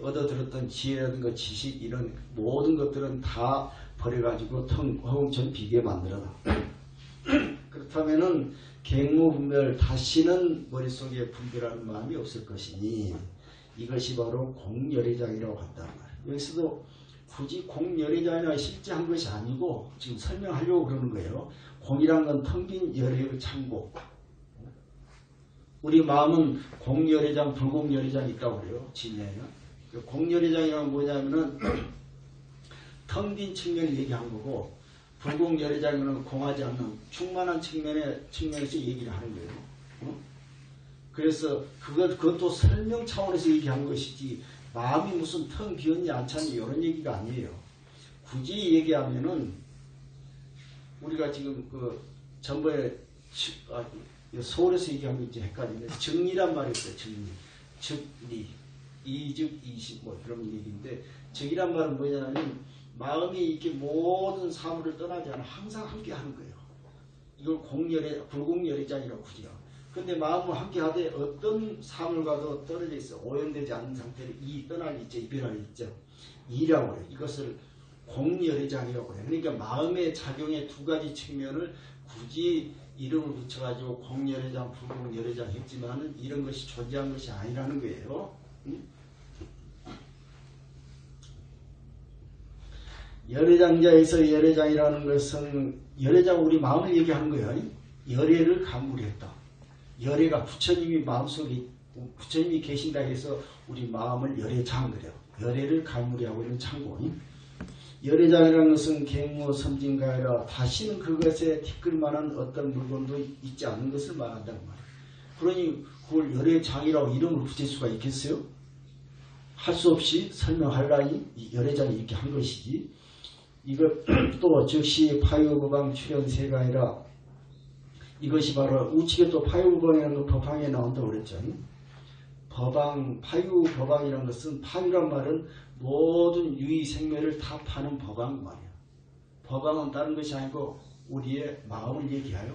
얻어들었던 지혜라든가 지식 이런 모든 것들은 다 버려가지고 텅 허공처럼 비게 만들어라. 그렇다면은 갱무분별 다시는 머릿속에 분별하는 마음이 없을 것이니 이것이 바로 공열애장이라고 한단 말이에요. 여기서도 굳이 공열애장이나 실제 한 것이 아니고 지금 설명하려고 그러는 거예요. 공이란 건 텅 빈 열애의 창고. 우리 마음은 공열애장, 불공열애장이 있다고 그래요. 진리에는. 공열애장이란 뭐냐면은 텅 빈 측면을 얘기한 거고, 불공열애장은 공하지 않는 충만한 측면에서 얘기를 하는 거예요. 그래서 그것도 설명 차원에서 얘기한 것이지 마음이 무슨 텅 비었니 않잖니 이런 얘기가 아니에요. 굳이 얘기하면은 우리가 지금 그 전번에 서울에서 얘기한 거 이제 헷갈리네. 정리란 말이 있어요. 정리. 즉리. 이즉 이십 뭐 그런 얘기인데, 즉이란 말은 뭐냐면 마음이 이렇게 모든 사물을 떠나지 않아 항상 함께 하는 거예요. 이걸 불공열애장이라고 그러죠. 근데 마음을 함께 하되 어떤 사물과도 떨어져 있어. 오염되지 않는 상태로 떠날 있죠. 이별할 있죠. 이라고 해요. 이것을 공열애장이라고 해요. 그러니까 마음의 작용의 두 가지 측면을 굳이 이름을 붙여가지고 공열애장, 불공열애장 했지만은 이런 것이 존재한 것이 아니라는 거예요. 열애장자에서 열애장이라는 것은 열애장 우리 마음을 얘기하는 거예요. 열애를 감물했다. 열애가 부처님이 마음속에 부처님이 계신다 해서 우리 마음을 열애장 그래요. 열애를 감물하고 있는 창고. 열애장이라는 것은 갱무 섬진가 아니라 다시는 그것에 티끌만한 어떤 물건도 있지 않는 것을 말한다는 말이에요. 그러니 그걸 열애장이라고 이름을 붙일 수가 있겠어요? 할 수 없이 설명하려니 열애장이 이렇게 한 것이지. 이거 또 즉시 파유법왕 출현세가 아니라 이것이 바로 우측에 또 파유법왕이라는 거 법왕에 나온다고 그랬죠. 법왕, 파유법왕이라는 것은 파유란 말은 모든 유의생명을 다 파는 법왕 말이에요. 법왕은 다른 것이 아니고 우리의 마음을 얘기하여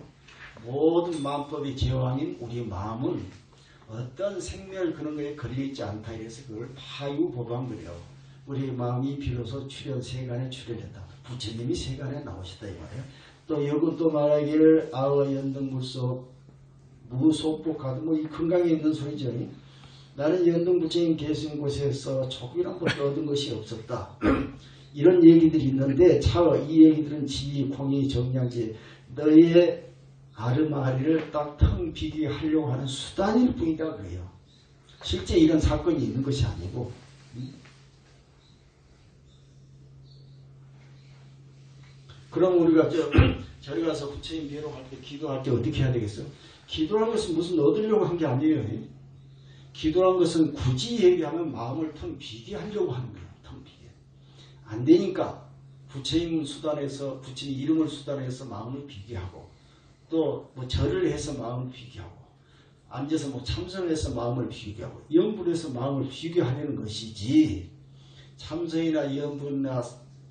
모든 마음법의 제왕인 우리의 마음은 어떤 생멸 그런 거에 걸려있지 않다 이래서 그걸 파유법왕 그래요. 우리의 마음이 비로소 세간에 출현했다. 부처님이 세간에 나오셨다 이 말이에요. 또 이것도 말하기를 아어 연등불속 무속복하도 뭐 이 건강에 있는 소리죠. 나는 연등부처님 계신 곳에서 조금이란 것도 얻은 것이 없었다. 이런 얘기들이 있는데 차어 이 얘기들은 지위, 공의, 정량지 너희의 아르마리를 딱 텅 비게 하려고 하는 수단일 뿐이다 그래요. 실제 이런 사건이 있는 것이 아니고. 그럼 우리가 저리 가서 부처님 뵈러 갈 때 기도할 때 어떻게 해야 되겠어요? 기도하는 것은 무슨 얻으려고 한 게 아니에요. 기도하는 것은 굳이 얘기하면 마음을 텅 비게 하려고 하는 거예요. 텅 비게. 안 되니까 부처님 수단에서 부처님 이름을 수단해서 마음을 비게 하고 또 뭐 절을 해서 마음을 비게 하고 앉아서 뭐 참선해서 마음을 비게 하고 염불해서 마음을 비게 하려는 것이지 참선이나 염불이나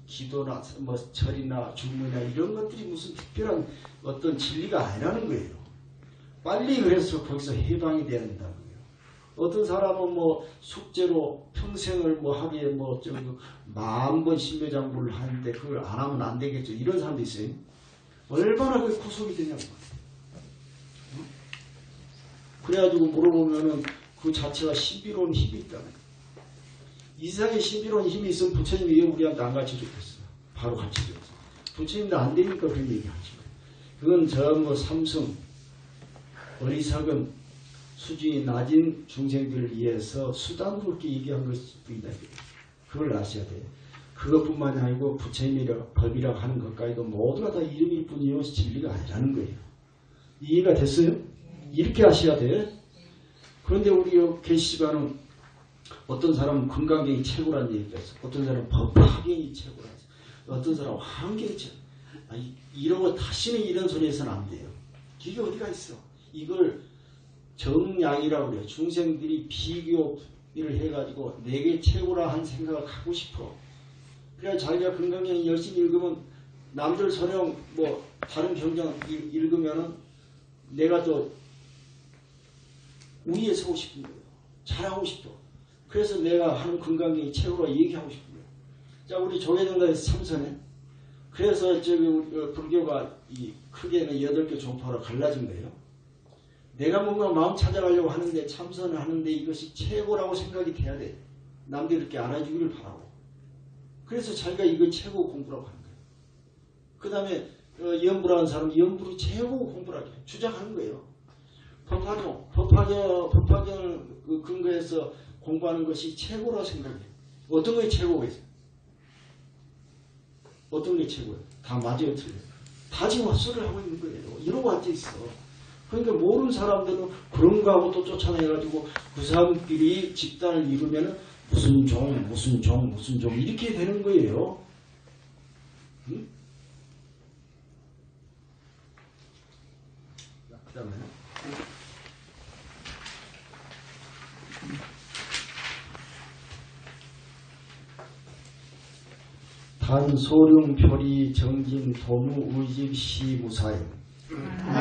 기도나 뭐 절이나 중문이나 이런 것들이 무슨 특별한 어떤 진리가 아니라는 거예요. 빨리 그래서 거기서 해방이 돼야 된다는 거예요. 어떤 사람은 뭐 숙제로 평생을 뭐 하기에 뭐 좀 10,000번 신묘장구를 하는데 그걸 안 하면 안 되겠죠. 이런 사람도 있어요. 얼마나 그게 구속이 되냐고. 그래가지고 물어보면은 그 자체가 신비로운 힘이 있다는 거예요. 이 세상에 신비로운 힘이 있으면 부처님이 왜 우리한테 안 가르쳐줬겠어요? 바로 가르쳐줬어요. 부처님도 안 되니까 그런 얘기 하신 거예요. 그건 전부 삼승, 어리석은, 수준이 낮은 중생들을 위해서 수단으로 그렇게 얘기한 것일 뿐이다. 그걸 아셔야 돼요. 그것뿐만이 아니고 부처님이라 법이라고 하는 것까지도 모두가 다 이름일 뿐이요 진리가 아니라는 거예요. 이해가 됐어요? 이렇게 하셔야 돼. 그런데 우리 계시지만은 어떤 사람은 건강경이 최고라는 얘기가 있어. 어떤 사람은 법화경이 최고라는 얘기. 어떤 사람은 환경이 최고. 이런 거 다시는 이런 소리 해서는 안 돼요. 이게 어디가 있어. 이걸 정량이라고 그래요. 중생들이 비교를 해가지고 내게 최고라 한 생각을 갖고 싶어. 그래야 자기가 건강히 열심히 읽으면 남들 선영 뭐 다른 경전 읽으면은 내가 또 우위에 서고 싶은 거예요. 잘하고 싶어. 그래서 내가 하는 건강이 최고라 얘기하고 싶은 거예요. 자, 우리 조계종단에서 참선해. 그래서 저기 불교가 크게는 8개 종파로 갈라진 거예요. 내가 뭔가 마음 찾아가려고 하는데 참선을 하는데 이것이 최고라고 생각이 돼야 돼. 남들이 이렇게 알아주기를 바라고. 그래서 자기가 이걸 최고 공부라고 하는 거예요. 그 다음에 연부라는 사람은 연부를 최고 공부라고 주장하는 거예요. 법화경을 근거해서 공부하는 것이 최고라고 생각해요. 어떤 게 최고가 있어요? 어떤 게 최고예요? 다 맞아요, 틀려요? 다 지금 헛소리를 하고 있는 거예요. 이러고 앉아있어. 그러니까 모르는 사람들은 그런 거 하고 또 쫓아내가지고 그 사람끼리 집단을 이루면 무슨 종 이렇게 되는 거예요. 응? 그 다음에 단소룡표리 정진 도무 의집 시무사임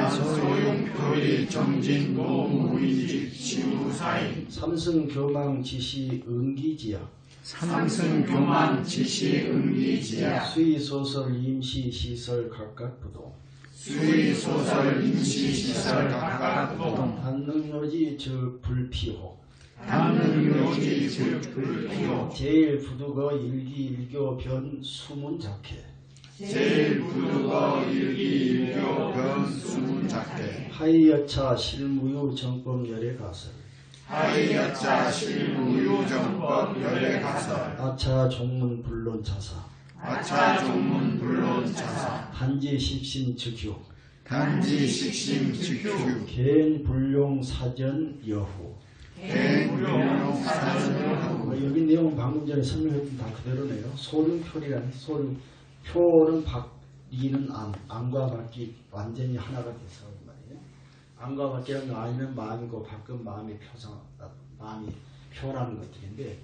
소용표리 정진 도무 의집 시무사임 삼승교망 지시 응기지야 삼승교망 지시 응기지야 수의소설 임시시설 각각 부동 수의소설 임시시설 각각 부동 단능요지 즉 불피호 단능요지 즉 불피호 제일 부두거 일기일교 변 수문작해 제일 부두거 일기일교 변 수문작해 하이여차 실무유 정법 열애 가설 하이여차 실무유 정법 열애 가설 아차 종문 불론 차사 아차 종문 불론 차사 단지 십신 즉휴 단지 식심 즉휴 개인 불용 사전 여후 개불용 사전 여기 내용 방금 전에 설명했던 다 그대로네요. 소륜표리라는 소륜표는 리는 안과 밖이 완전히 하나가 돼서 말이에요. 안과 밖이라는 건 안은 마음이고 밖은 마음이 표라는 것들인데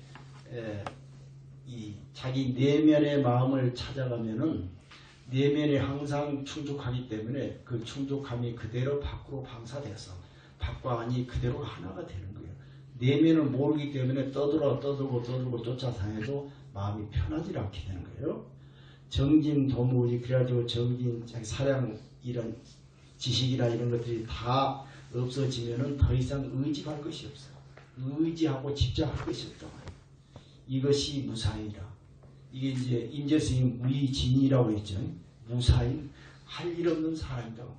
이 자기 내면의 마음을 찾아가면은 내면이 항상 충족하기 때문에 그 충족함이 그대로 밖으로 방사돼서 밖과 안이 그대로 하나가 되는 거예요. 내면을 모르기 때문에 떠들고 쫓아다녀도 마음이 편하지 않게 되는 거예요. 정진 도무지 그래가지고 정진 사량 이런 지식이나 이런 것들이 다 없어지면은 더 이상 의지할 것이 없어요. 의지하고 집착할 것이 없단 말이에요. 이것이 무사이라. 이게 이제 임재스님 무의진이라고 했죠. 무사인 할 일 없는 사람이라고.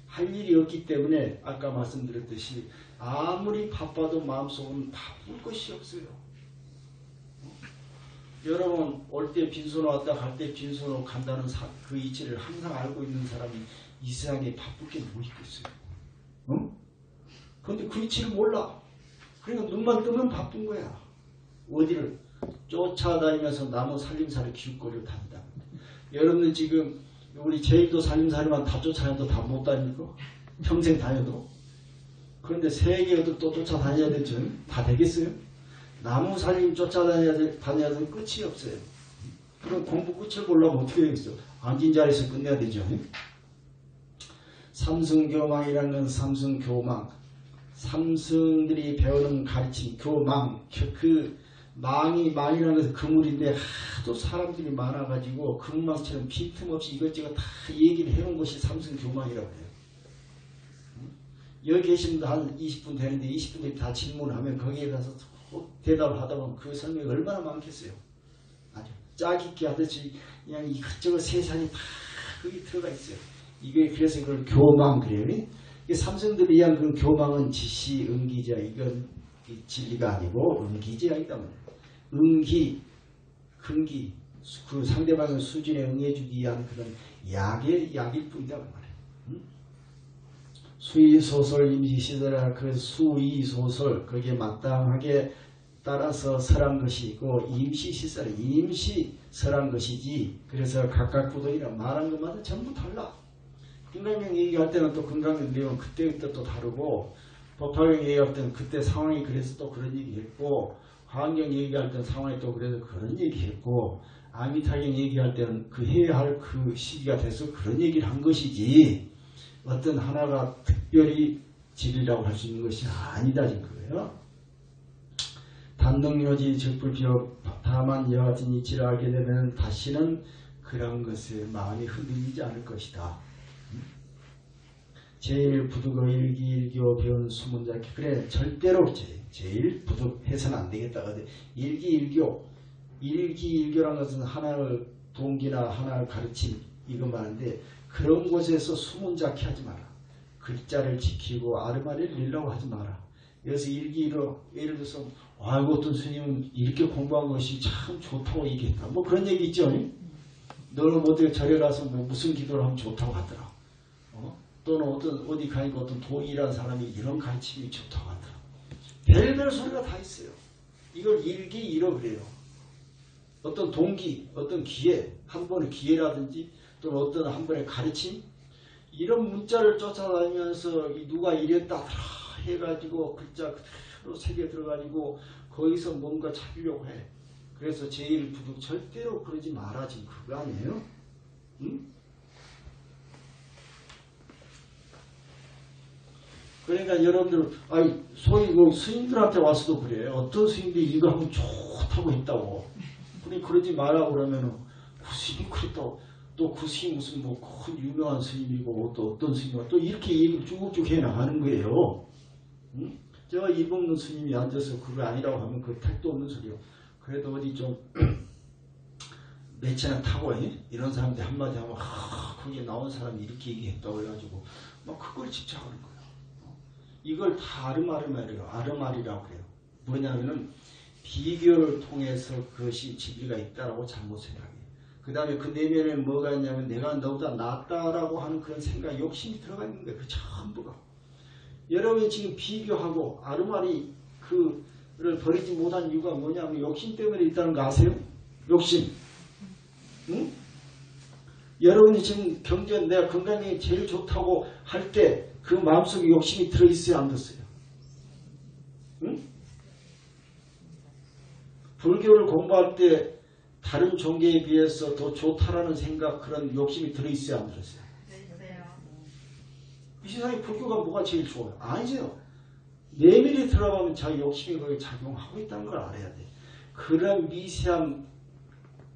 할 일이 없기 때문에 아까 말씀드렸듯이 아무리 바빠도 마음속은 바쁠 것이 없어요. 여러분 올 때 빈손으로 왔다 갈 때 빈손으로 간다는 그 이치를 항상 알고 있는 사람이 이 세상에 바쁠 게 뭐 있겠어요. 그런데 그 이치를 몰라. 그러니까 눈만 뜨면 바쁜 거야. 어디를 쫓아다니면서 나무 살림살이 기웃거리고 다닌다. 여러분들 지금 우리 제일도 살림살이만 다 쫓아다녀도 다 못 다니고 평생 다녀도. 그런데 세계 어디 또 쫓아다녀야 되죠. 다 되겠어요? 나무 살림 쫓아다녀도 끝이 없어요. 그럼 공부 끝을 보려면 어떻게 되겠어? 앉은 자리에서 끝내야 되죠. 삼승교망이라는 건 삼승교망. 삼승들이 배우는 가르침, 교망. 그 망이라는 것은 그물인데 하도 사람들이 많아가지고 그물망처럼 빈틈없이 이것저것 다 얘기를 해놓은 것이 삼승교망이라고 해요. 여기 계신 분도 한 20분 되는데 20분들이 다 질문하면 거기에 가서 대답을 하다 보면 그 설명이 얼마나 많겠어요. 아주 짜깁기 하듯이 그냥 이것저것 세상이 다 거기 들어가 있어요. 이게 그래서 이걸 교망 그래요. 삼성들이 이한 그 교망은 지시, 응기자 이건 진리가 아니고 응기자가 있단 말이에요. 응기, 근기 그 상대방의 수준에 응해주기 위한 그런 약일 뿐이다 말이에요. 수의소설 임시시설이라 그 수의소설 거기에 마땅하게 따라서 설한 것이 있고 임시시설 임시 설한 것이지 그래서 각각 부동이라 말한 것마다 전부 달라. 인간경 얘기할 때는 또 건강경 내용 그때그때 또 다르고, 법화경 얘기할 때는 그때 상황이 그래서 또 그런 얘기했고, 화환경 얘기할 때는 상황이 또 그래서 그런 얘기했고, 아미타경 얘기할 때는 그 해야 할 그 시기가 돼서 그런 얘기를 한 것이지, 어떤 하나가 특별히 진리라고 할 수 있는 것이 아니다진 거예요. 단독요지 적불비어 다만 이와 같은 이치를 알게 되면 다시는 그런 것에 마음이 흔들리지 않을 것이다. 제일 부득어 일기일교 배운 수문자. 그래, 절대로 제일 부득해서는 안 되겠다. 일기일교라는 것은 하나의 동기나 하나의 가르침 이것만 하는데, 그런 곳에서 수문자케 하지 마라. 글자를 지키고 아르마리를 읽으려고 하지 마라. 여기서 일기로 예를 들어서 아이고 어떤 스님은 이렇게 공부한 것이 참 좋다고 얘기했다. 뭐 그런 얘기 있죠. 너는 어디 절에 가서 뭐 무슨 기도를 하면 좋다고 하더라. 또는 어디 가니까 어떤 도인이라는 사람이 이런 가르침이 좋다고 하더라. 별별 소리가 다 있어요. 이걸 일기이로 그래요. 어떤 동기, 어떤 기회, 한 번의 기회라든지 또는 어떤 한 번의 가르침, 이런 문자를 쫓아다니면서 누가 이랬다 해가지고 글자 그대로 새겨 들어가지고 거기서 뭔가 찾으려고 해. 그래서 제일 부득 절대로 그러지 마라. 지금 그거 아니에요? 응? 그러니까 여러분들, 소위 뭐 스님들한테 와서도 그래. 어떤 스님들이 이거 하면 좋다고 했다고. 그러지 마라 그러면은 그 스님이 그랬다고. 또 그 스님 무슨 뭐 큰 유명한 스님이고 또 어떤 스님이 또 이렇게 얘기를 쭉쭉 해 나가는 거예요. 응? 제가 입 없는 스님이 앉아서 그거 아니라고 하면 그 택도 없는 소리요. 그래도 어디 좀 매체나 타고 이런 사람들 한마디 하면 거기에 나온 사람이 이렇게 얘기했다고 해가지고 막 그걸 집착하는 거예요. 이걸 다 아르마리라고 해요. 뭐냐면은 비교를 통해서 그것이 진리가 있다라고 잘못 생각해요. 그 다음에 그 내면에 뭐가 있냐면 내가 너보다 낫다라고 하는 그런 생각, 욕심이 들어가 있는 거예요. 그 전부가. 여러분이 지금 비교하고 아르마리 그를 버리지 못한 이유가 뭐냐면 욕심 때문에 있다는 거 아세요? 욕심. 응? 여러분이 지금 내가 건강이 제일 좋다고 할 때 그 마음속에 욕심이 들어있어요? 안 들었어요? 응? 불교를 공부할 때 다른 종교에 비해서 더 좋다라는 생각, 그런 욕심이 들어있어요? 안 들었어요? 이 세상에 불교가 뭐가 제일 좋아요? 아니죠. 내면에 들어가면 자기 욕심이 거기에 작용하고 있다는 걸 알아야 돼. 그런 미세한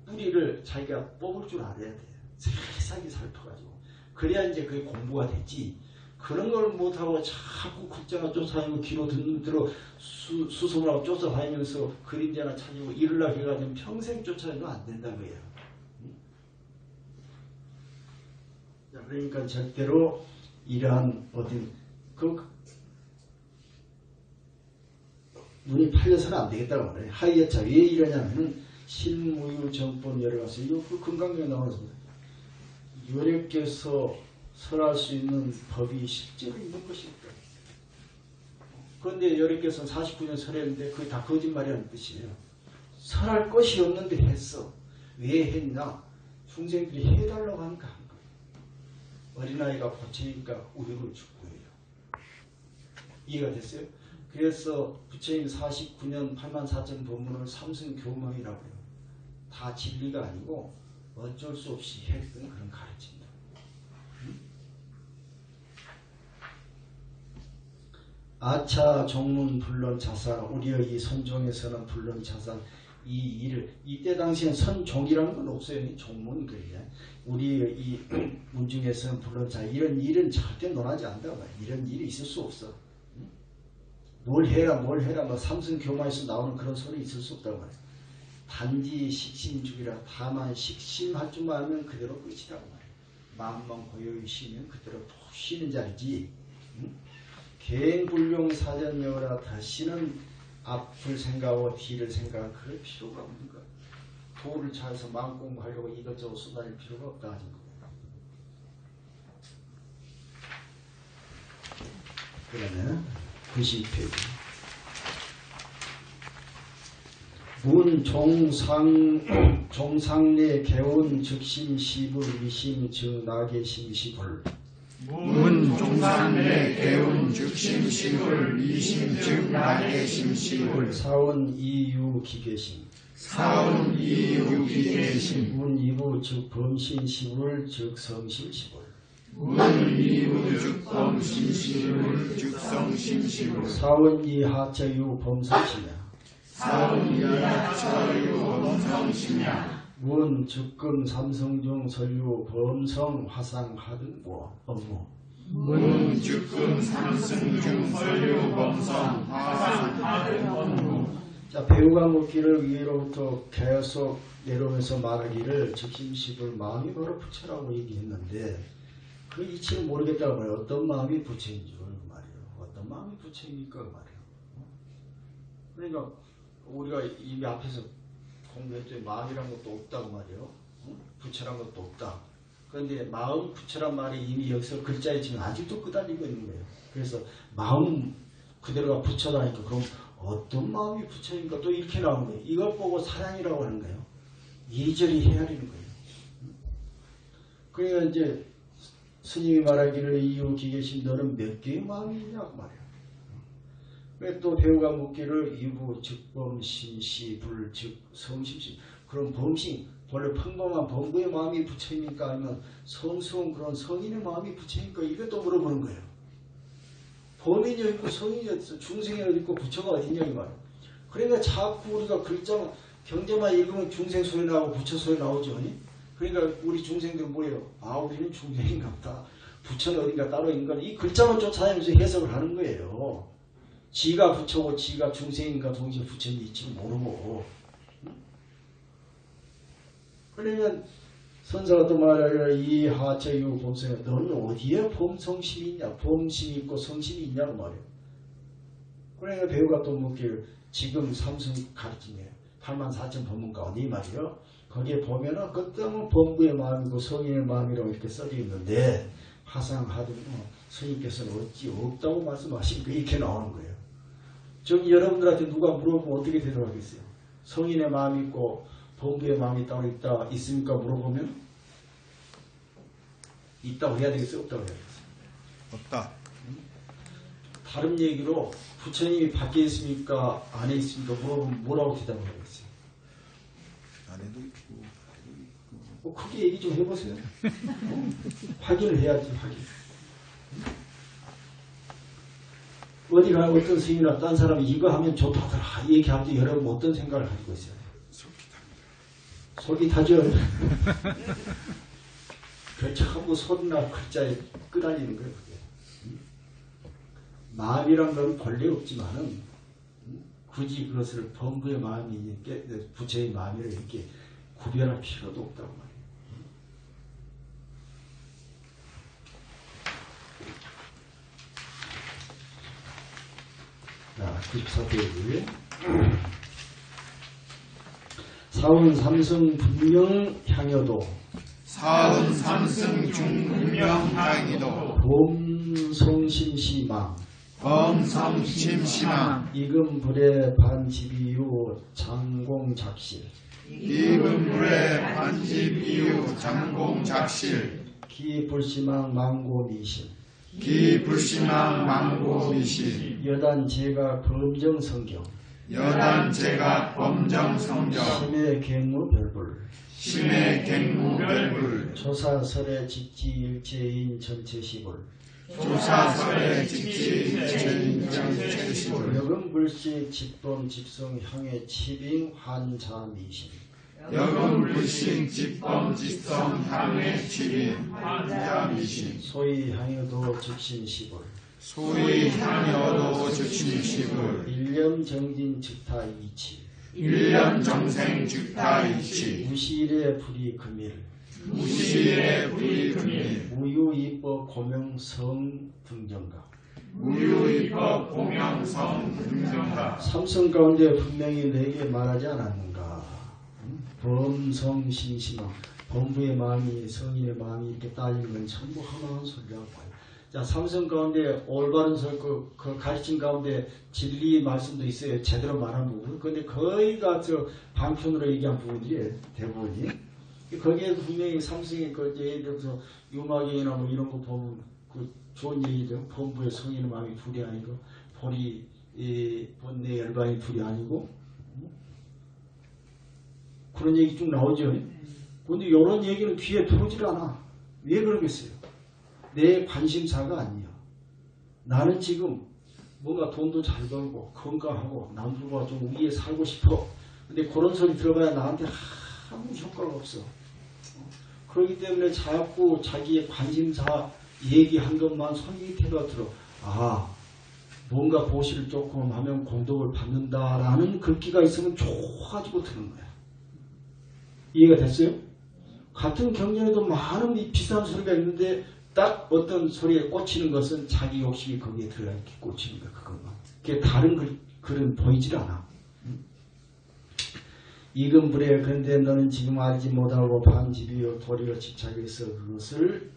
뿌리를 자기가 뽑을 줄 알아야 돼. 세상에 살펴가지고. 그래야 이제 그게 공부가 되지. 그런 걸 못하고 자꾸 국자가 쫓아다니고 귀로 들어 수소문하고 쫓아다니면서 그림자나 찾고 이르려고 해가지고 평생 쫓아다니면 안 된다는 거예요. 자, 그러니까 절대로 이러한 어떤 눈이 팔려서는 안 되겠다고 말해요. 하이여차 왜 이러냐면은 신무유 정법 여러 가지 이거 그 건강경에 나오는 여력께서 설할 수 있는 법이 실제로 있는 것이 있다. 그런데 여력께서는 49년 설했는데 그게 다 거짓말이라는 뜻이에요. 설할 것이 없는데 했어. 왜 했나? 중생들이 해달라고 하니까 한 거예요. 어린아이가 부처니까 우유를 줄 거예요. 이해가 됐어요? 그래서 부처님 49년 84,000 법문을 삼승교명이라고 해요. 다 진리가 아니고 어쩔 수 없이 했던 그런 가르침이다. 아차 종문 불론 자사 우리의 이 선종에서는 불론 자사 이 일을 이때 당시엔 선종이라는 건 없어요. 종문 그래요. 우리의 이 문중에서는 불론 자 이런 일은 절대 논하지 않는다. 이런 일이 있을 수 없어. 뭘 해라 뭐 삼승교마에서 나오는 그런 소리 있을 수 없다고 말해요. 단지 식심주기라 다만 식심할 줄만 알면 그대로 끝이라고 말해요. 마음만 고요히 쉬면 그대로 푹 쉬는 자리지. 개행불용 사전여라 다시는 앞을 생각하고 뒤를 생각할 그럴 필요가 없는 거야. 도를 찾아서 마음 공부하려고 이것저것 쏟아낼 필요가 없다 하는 거예요. 그러면 90페이지 문 종상내 개운 즉심 시불 위심 즉 나계심 시불 문 종산내 개운 즉심식을 이심 즉 나계심식을 사원 이유 기계심 사원 이유 기계심 문 이부 즉 범신식을 즉 성실식을 문 이유 즉 범신식을 즉 성심식을 사원 이하자유 범성심이야 사원 이하처유 범성심야 문 즉금 삼성중 설유 범성 화상 하등고 업무 문 즉금 삼승중 설유 범성 화상 하등 업무 자, 배우가 묻기를 위로부터 계속 내려오면서 말하기를 즉심식을 마음이 바로 부처라고 얘기했는데 그 이치를 모르겠다고 말이에요. 어떤 마음이 부처인지 말이에요. 어떤 마음이 부처입니까 말이에요. 그러니까 우리가 이미 앞에서 공부했더니 마음이란 것도 없다고 말이에요. 부처란 것도 없다. 그런데 마음 부처란 말이 이미 여기서 글자에 지금 아직도 끄달리고 있는 거예요. 그래서 마음 그대로가 부처라니까 그럼 어떤 마음이 부처인가 또 이렇게 나오는 거예요. 이걸 보고 사랑이라고 하는 거예요. 이리저리 헤아리는 거예요. 그러니까 이제 스님이 말하기를 이유 기계신 너는 몇 개의 마음이냐고 말이에요. 왜 또 배우가 묻기를 이부 즉범 심시 불 즉 성심시 그럼 범신 원래 평범한 범부의 마음이 부처입니까 아니면 성스러운 그런 성인의 마음이 부처입니까 이것도 물어보는 거예요. 범인이 어디 있고 성인이 어디 있어 중생이 어디 있고 부처가 어디냐 이 말이에요. 그러니까 자꾸 우리가 글자만 경제만 읽으면 중생 소리 나오고 부처 소리 나오죠. 아니? 그러니까 우리 중생들은 뭐예요? 아 우리는 중생인가 보다. 부처는 어딘가 따로 있는 건 이 글자만 쫓아다니면서 해석을 하는 거예요. 지가 부처고 지가 중생인가 동시에 부처님이 있지를 모르고. 그러면 선사가 또 말하기를 이 하처유 범성에 너는 어디에 범성심이 있냐 범심이 있고 성심이 있냐고 말이에요. 그러니까 배우가 또 묻기를 지금 삼성 가르치네 84,000 법문 가운데 이 말이에요. 거기에 보면은 그때는 범부의 마음이고 성인의 마음이라고 이렇게 써져 있는데 화상하든 스님께서는 어찌 없다고 말씀하시니까 이렇게 나오는 거예요. 저기 여러분들한테 누가 물어보면 어떻게 대답하겠어요? 성인의 마음이 있고 범부의 마음이 따로 있습니까? 물어보면 있다고 해야 되겠어요? 없다고 해야 되겠어요? 없다. 다른 얘기로 부처님이 밖에 있습니까? 안에 있습니까? 물어보면 뭐라고 대답을 하겠어요? 안에도 있고 뭐 크게 얘기 좀 해보세요. 확인을 해야지 확인. 어디 가고 어떤 스님이나 딴 사람이 이거 하면 좋다더라 얘기할 때 여러분 어떤 생각을 가지고 있어요? 속이 타죠. 그 전부 소리나 글자에 끄달리는 거예요. 그게. 마음이란 건 본래 없지만은 굳이 그것을 범부의 마음이 부처의 마음이라 이렇게 구별할 필요도 없다고 말이에요. 자, 94페이지. 사운 삼성 분명 향여도 사은 삼승 중분명 향이도 범성심시망 범성심심함 이금불의 반지비유 장공작실 이금불의 반지비유 장공작실 기불시망 망고미신 기불심함 망고미신 여단제가 범정성경 여단제가 범정성경 심의 갱무별불 심의 갱무별불 조사설의 직지일체인 전체시불 조사설의 직지일체인 전체시불 여금불식 직범 집성 향의 치빙 환자미신 여금불식 집범 집성 향의 취빈 환자미신 소위 향여도 즉신시불 소위 향여도 즉신시불 일념 정진 즉타이치 일념 정생 즉타이치 무실의 불이 금일 무실의 불이금일 무유이법 고명성 등정가 무유입법 공명성 등정가 삼성 가운데 분명히 내게 말하지 않았는가. 범성심심함 범부의 마음이 성인의 마음이 이렇게 따지는 건 전부 하나한 소리라고 봐요. 자, 삼성 가운데 올바른 그 가르침 가운데 진리 말씀도 있어요. 제대로 말한 부분. 근데 거의가 저 방편으로 얘기한 부분이에요. 대부분이. 거기에 분명히 삼성의 그 예를 들어서 유마경이나 뭐 이런 거 보면 그 좋은 얘기죠. 범부의 성인의 마음이 둘이 아니고 보리 본내 열반이 둘이 아니고 그런 얘기 쭉 나오죠. 근데 이런 얘기는 귀에 들어오질 않아. 왜 그러겠어요? 내 관심사가 아니야. 나는 지금 뭔가 돈도 잘 벌고 건강하고 남들과 좀 위에 살고 싶어. 근데 그런 소리 들어봐야 나한테 아무 효과가 없어. 그렇기 때문에 자꾸 자기의 관심사 얘기한 것만 솔깃해가 들어. 아, 뭔가 보시를 조금 하면 공덕을 받는다라는 글귀가 있으면 좋아가지고 드는 거야. 이해가 됐어요? 같은 경전에도 많은 비슷한 소리가 있는데 딱 어떤 소리에 꽂히는 것은 자기 욕심이 거기에 들어가 있게 꽂히는 거야. 그것만. 그게 다른 글은 보이질 않아. 이금불에 그런데 너는 지금 알지 못하고 반집이요 도리어 집착해서 그것을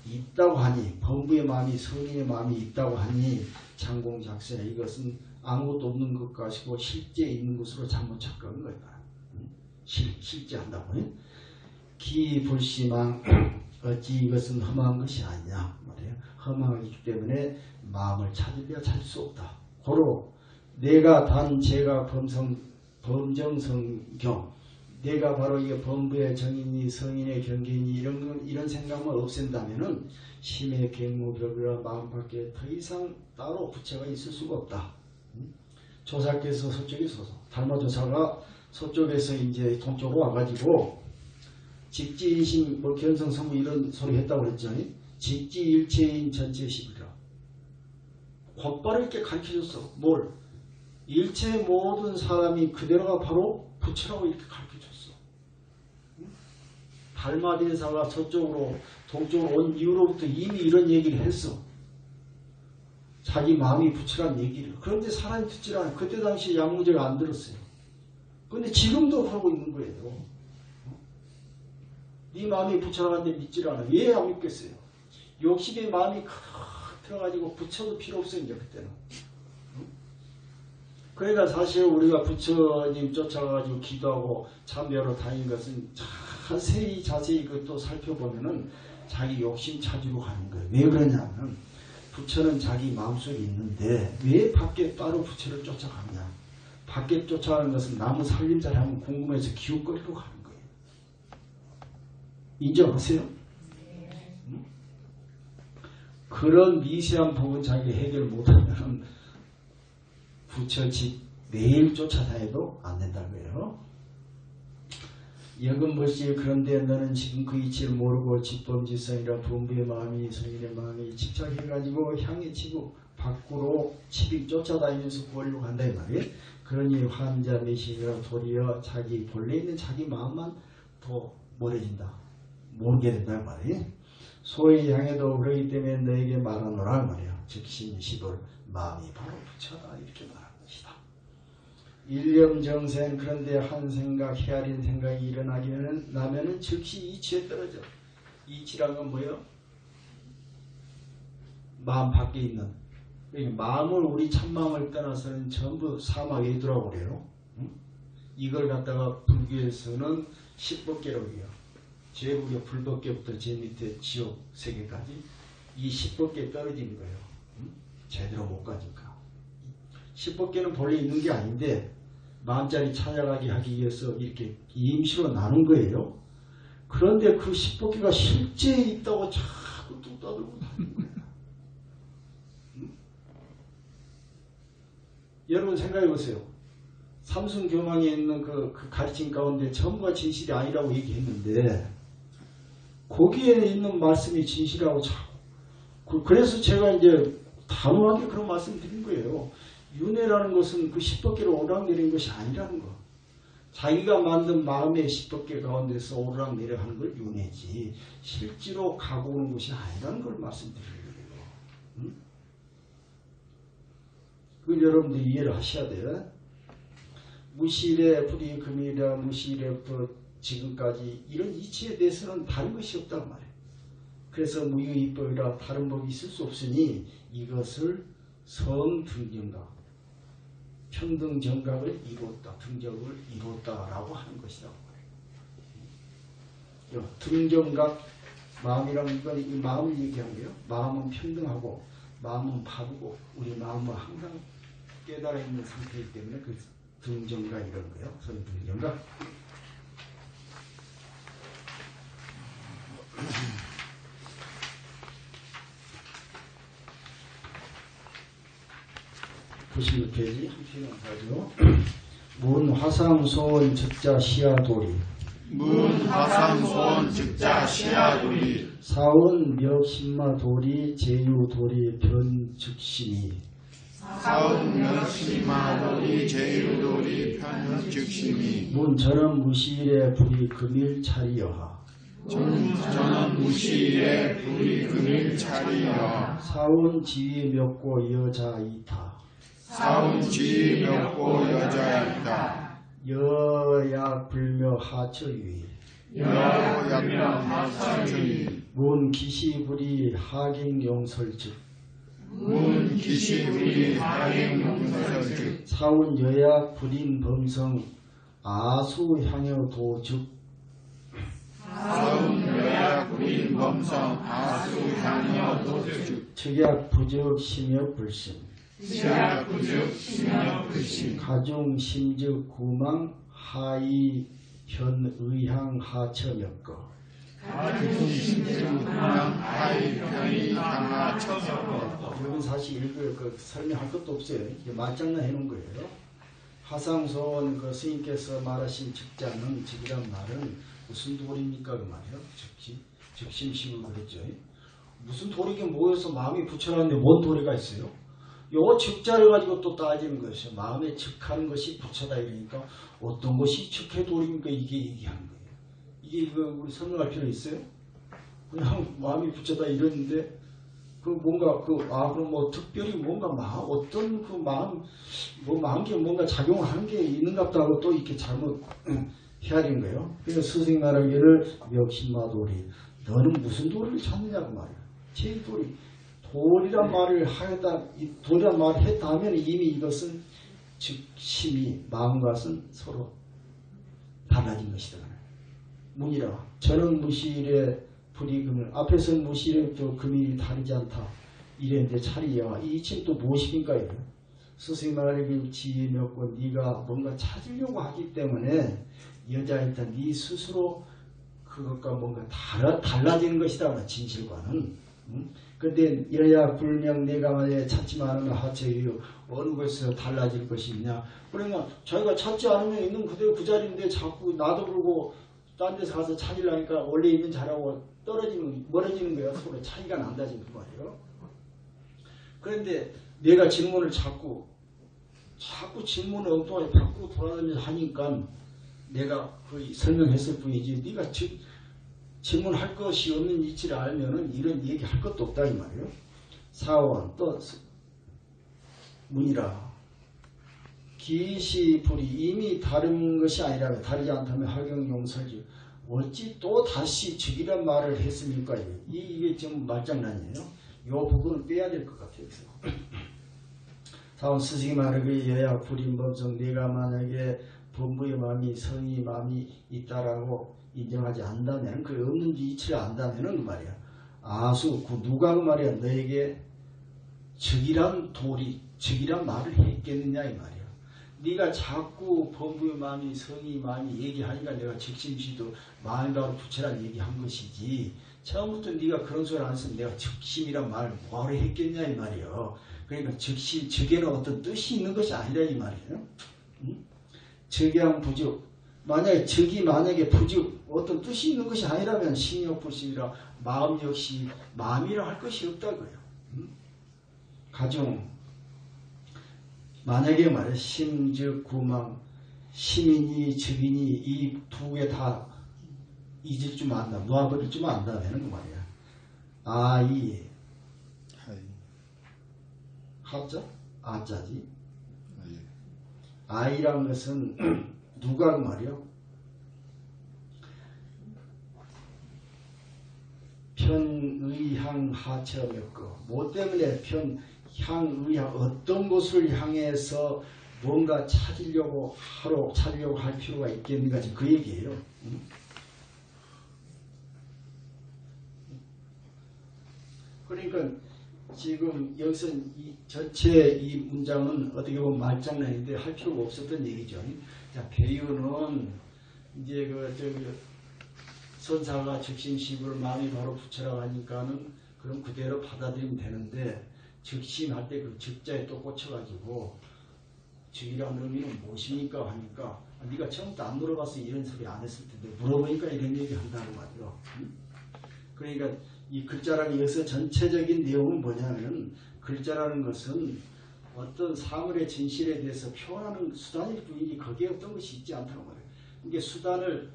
있다고 하니 범부의 마음이 성인의 마음이 있다고 하니 장공작세 이것은 아무것도 없는 것 같고 실제 있는 것으로 잘못 착각한 거야. 실제 한다고. 기불심망 어찌 이것은 험한 것이 아니냐 말이에요. 험한 것이기 때문에 마음을 찾으려 찾을 수 없다. 고로 내가 단 제가 범정성경 내가 바로 이 범부의 정인이 성인의 경계이니 이런 생각만 없앤다면은 심의 갱무벽이라 마음 밖에 더 이상 따로 부처가 있을 수가 없다. 조사께서 서쪽에 서서 달마조사가 서쪽에서 이제 동쪽으로 와가지고 직지인심 뭐 견성성무 이런 소리 했다고 그랬죠. 직지일체인 전체식이라 곧바로 이렇게 가르쳐줬어. 뭘? 일체의 모든 사람이 그대로가 바로 부처라고 이렇게 가르쳐줬어. 달마대사가 서쪽으로 동쪽으로 온 이후로부터 이미 이런 얘기를 했어. 자기 마음이 부처란 얘기를. 그런데 사람이 듣질 않아요. 그때 당시 양무제가 안 들었어요. 근데 지금도 하고 있는 거예요. 네 마음이 부처라는데 믿질 않아. 왜 안 믿겠어요? 욕심의 마음이 들어가지고 부처도 필요 없어요. 이제 그때는. 그러니까 사실 우리가 부처님 쫓아가지고 기도하고 참배하러 다닌 것은 자세히 그것도 살펴보면은 자기 욕심 찾으러 가는 거예요. 왜 그러냐면 부처는 자기 마음속에 있는데 왜 밖에 따로 부처를 쫓아가느냐. 밖에 쫓아가는 것은 나무 살림살이 하면 궁금해서 기웃거리로 가는 거예요. 인정하세요? 응? 그런 미세한 부분 자기가 해결 못하면 부처 집 매일 쫓아다녀도 안 된다는 거예요. 여금벌씨 그런데 너는 지금 그 이치를 모르고 집범지성이라 범부의 마음이 성인의 마음이 집착해가지고 향해 치고 밖으로 집이 쫓아다니면서 구하려고 한다 이 말이에요. 그러니 환자 매식이라 도리어 자기 본래 있는 자기 마음만 더 멀어진다. 모르게 된다 말이에요. 소위 향해도 그러기 때문에 너에게 말하노라 말이에요. 즉시 시볼 마음이 바로 부처다 이렇게 말합니다. 일념정생 그런데 한 생각 헤아린 생각이 일어나기는 나면은 즉시 이치에 떨어져. 이치란 건 뭐예요? 마음 밖에 있는 마음을 우리 참마음을 떠나서는 전부 사막에 있더라고 그래요. 응? 이걸 갖다가 불교에서는 10법계라고 해요. 제불교 불법계부터 제 밑에 지옥 세계까지 이 10법계에 떨어지는 거예요. 응? 제대로 못 가니까. 10법계는 본래 있는 게 아닌데 마음자리 찾아가게 하기 위해서 이렇게 임시로 나눈 거예요. 그런데 그 10법계가 실제 있다고 자꾸 뚝 떠들고 다니는 거예요. 응? 여러분 생각해 보세요. 삼순교망에 있는 그 가르침 가운데 전부가 진실이 아니라고 얘기했는데 거기에 있는 말씀이 진실이라고 자꾸 그래서 제가 이제 단호하게 그런 말씀 드린 거예요. 윤회라는 것은 그 10법계로 오락내리는 것이 아니라는 거. 자기가 만든 마음의 10법계 가운데서 오락내려 하는 걸 윤회지 실제로 가고 오는 것이 아니라는 걸 말씀드리는 거예요. 응? 그걸 여러분들이 이해를 하셔야 돼요. 무시일에 불이 금이라 무시일에부터 지금까지 이런 이치에 대해서는 다른 것이 없단 말이에요. 그래서 무유이법이라 다른 법이 있을 수 없으니 이것을 성등정각 평등정각을 이뤘다. 등정을 이뤘다라고 하는 것이라고 말해요. 등정각 마음이란 이건 이 마음을 얘기한 거예요. 마음은 평등하고 마음은 바르고 우리 마음은 항상 깨달아 있는 상태이기 때문에 그 등정가 이런 거예요. 소위 등정가. 보시면 되지. 한시는 가지고 문 화상소원 즉자 시야도리 문 화상소원 즉자 시야도리 사원 멱신마도리 제유도리 변즉심이 사운명심마도리 제유도리 편즉심이 문 저는 무시일에 불이 금일 차리여하 저는 무시일에 불이 금일 차리여 사원 지위 멱고 여자 이타 사운 지위 멱고 여자이다 여약 불묘 하처유이 여약명 하사주의 문 기시불이 하객용설즉 문 기시불이 하행용설즉 사원 여약 불인 범성 아수향여 도즉 사운 여약 불인 범성 아수향여 도즉 즉약 부적 심여 불신 시약 부즉 심여 불신 가중 심즉 구망 하이 현의향 하처몇거 가중 심증구망 하이 편이 강하 처섭고 여러분 사실 그 설명할 것도 없어요. 이게 말장난 해놓은 거예요. 화상소원 그 스님께서 말하신 즉자는 즉이란 말은 무슨 도리입니까 그 말이에요. 즉심식을 그랬죠. 무슨 도리긴 모여서 마음이 부처라는데 뭔 도리가 있어요? 요 즉자를 가지고 또 따지는 것이요. 마음에 즉하는 것이 부처다 이러니까 어떤 것이 즉해 도리입니까? 이게 얘기하는 거예요. 이게 우리 설명할 필요 있어요? 그냥 마음이 부처다 이러는데 그 뭔가 그럼 뭐 특별히 뭔가 어떤 그 마음 뭐 마음에 뭔가 작용하는 게 있는가 보다 또 이렇게 잘못 헤아린 거예요. 그래서 스승 말하기를 역신마도리 너는 무슨 도리를 찾느냐고 말이야. 제 도리 도리란 말을 하였다, 도리란 말을 했다 하면 이미 이것은 즉심이 마음과는 서로 달라진 것이다. 문이라 저는 무시일에 불이금을 앞에서는 무시일에 또 금일이 다르지 않다. 이랬는데 차리야. 이 이치는 또 무엇입니까? 스승 말하기를 지혜 맺고 네가 뭔가 찾으려고 하기 때문에 여자이다. 네 스스로 그것과 뭔가 달라지는 것이다. 진실과는. 근데 여야 불명 내가 만약에 찾지 않으면 하체유 어느 곳에서 달라질 것이 있냐. 그러면 저희가 찾지 않으면 있는 그대로 그 자리인데 자꾸 나도 모르고 딴 데서 가서 찾으려니까 원래 있는 자리하고 멀어지는 거예요. 서로 차이가 난다는 그 말이에요. 그런데 내가 질문을 자꾸 질문을 엉뚱하게 바꾸고 돌아다니면서 하니까 내가 거의 설명했을 뿐이지 네가 질문할 것이 없는 이치를 알면은 이런 얘기 할 것도 없다 이 말이에요. 사원 또 문이라 기시불이 이미 다른 것이 아니라면 다르지 않다면 하경용설지 어찌 또 다시 즉이란 말을 했습니까? 이게 지금 말장난이에요. 이 부분은 빼야 될 것 같아요. 사원 스승이 말하기를 여야 불인범성 내가 만약에 본부의 마음이 성의 마음이 있다라고 인정하지 않다면 그 없는지 이치를 안다면은 그 말이야. 아수 누가 그 말이야 너에게 즉이란 말을 했겠느냐 이 말이야. 네가 자꾸 본부의 마음이 성의 마음이 얘기하니까 내가 즉심시도 마음과 부처란 얘기한 것이지 처음부터 네가 그런 소리 안 했으면 내가 즉심이란 말을 뭐하러 했겠냐 이 말이야. 그러니까 즉에는 어떤 뜻이 있는 것이 아니라 이 말이에요. 즉양 부즉 만약에 부즉 어떤 뜻이 있는 것이 아니라면 신욕불심이라 마음 역시 마음이라 할 것이 없다고요. 가정 만약에 말해 심즉 구망 심이니 즉이니 이 두 개 다 잊을 줄 안다 놓아버릴 줄 안다면 그 말이야. 아이 하자 아자지 아이란 것은 누가 그 말이요? 편의향 하처였고 뭐 때문에 편향의향 어떤 곳을 향해서 뭔가 찾으려고 할 필요가 있겠는가 그 얘기예요. 그러니까 지금 여기서 이 전체 이 문장은 어떻게 보면 말장난인데 할 필요가 없었던 얘기죠. 자, 배우는 이제 선사가 즉심시불 마음이 바로 부처라고 하니까는 그럼 그대로 받아들이면 되는데 즉심할 때 그 즉자에 또 꽂혀가지고 즉이라는 의미는 무엇입니까 하니까 네가 처음부터 안 물어봤어 이런 소리 안 했을 텐데 물어보니까 이런 얘기 한다는 거죠. 그러니까 이 글자라는 여기서 전체적인 내용은 뭐냐면 글자라는 것은 어떤 사물의 진실에 대해서 표현하는 수단일 뿐이지 거기에 어떤 것이 있지 않다는 거예요. 이게 수단을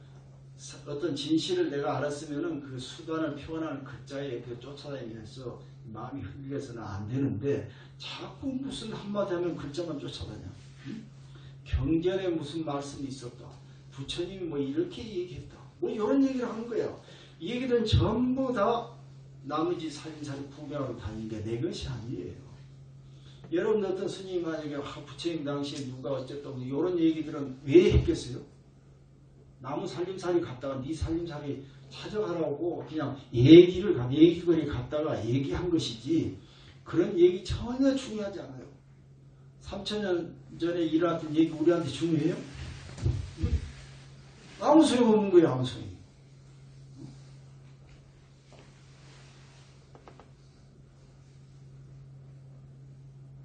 어떤 진실을 내가 알았으면은 그 수단을 표현하는 글자에 쫓아다니면서 마음이 흔들려서는 안 되는데 자꾸 무슨 한마디 하면 글자만 쫓아다녀. 경전에 무슨 말씀이 있었다. 부처님이 뭐 이렇게 얘기했다. 뭐 이런 얘기를 하는 거야. 이 얘기들은 전부 다 나머지 살림살이 구별하고 다니는데 내 것이 아니에요. 여러분 어떤 스님이 만약에 부처님 당시에 누가 어쨌든 이런 얘기들은 왜 했겠어요? 나무 살림살이 갔다가 네 살림살이 찾아가라고 그냥 얘기거리 갔다가 얘기한 것이지 그런 얘기 전혀 중요하지 않아요. 3000년 전에 일어났던 얘기 우리한테 중요해요? 아무 소용없는 거예요. 아무 소용.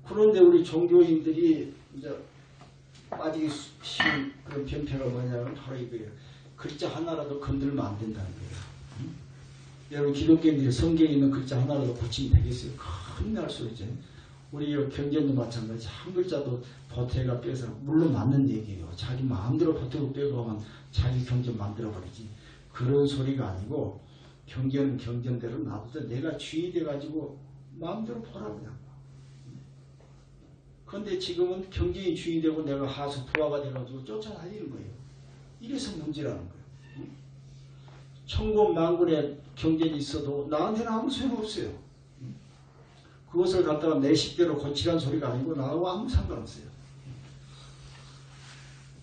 그런데 우리 종교인들이 이제 빠지기 쉬운 그런 변태가 뭐냐면 바로 이거예요. 글자 하나라도 건들면 안 된다는 거예요. 여러분 기독교인들이 성경에 있는 글자 하나라도 고치면 되겠어요? 큰일 소리죠. 우리 경전도 마찬가지. 한 글자도 보태가 빼서 물론 맞는 얘기예요. 자기 마음대로 보태고 빼고 하면 자기 경전 만들어버리지. 그런 소리가 아니고 경전은 경전대로 놔두다 내가 주의 돼가지고 마음대로 보라고요. 그런데 지금은 경전이 주인이 되고 내가 하수 부하가 돼가지고 쫓아다니는 거예요. 이래서 문제라는 거예요. 천군만군의 경전이 있어도 나한테는 아무 소용없어요. 그것을 갖다가 내 식대로 고치라는 소리가 아니고 나하고 아무 상관없어요.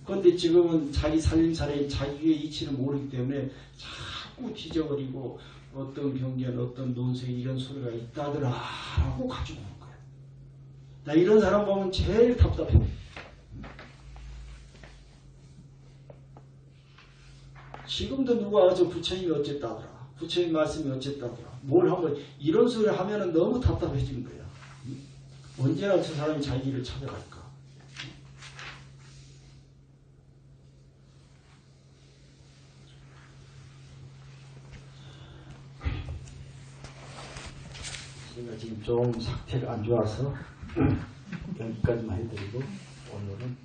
그런데 지금은 자기 살림살이 자기의 이치를 모르기 때문에 자꾸 뒤져버리고 어떤 경전, 어떤 논술 이런 소리가 있다더라 하고 가지고 오는 거예요. 나 이런 사람 보면 제일 답답해요. 지금도 누가 와서 부처님이 어쨌다더라. 부처님 말씀이 어쨌다더라. 뭘 하면 이런 소리 하면은 너무 답답해지는 거야. 언제나 저 사람이 자기 길을 찾아갈까. 제가 지금 좀 상태가 안 좋아서 여기까지만 해드리고 오늘은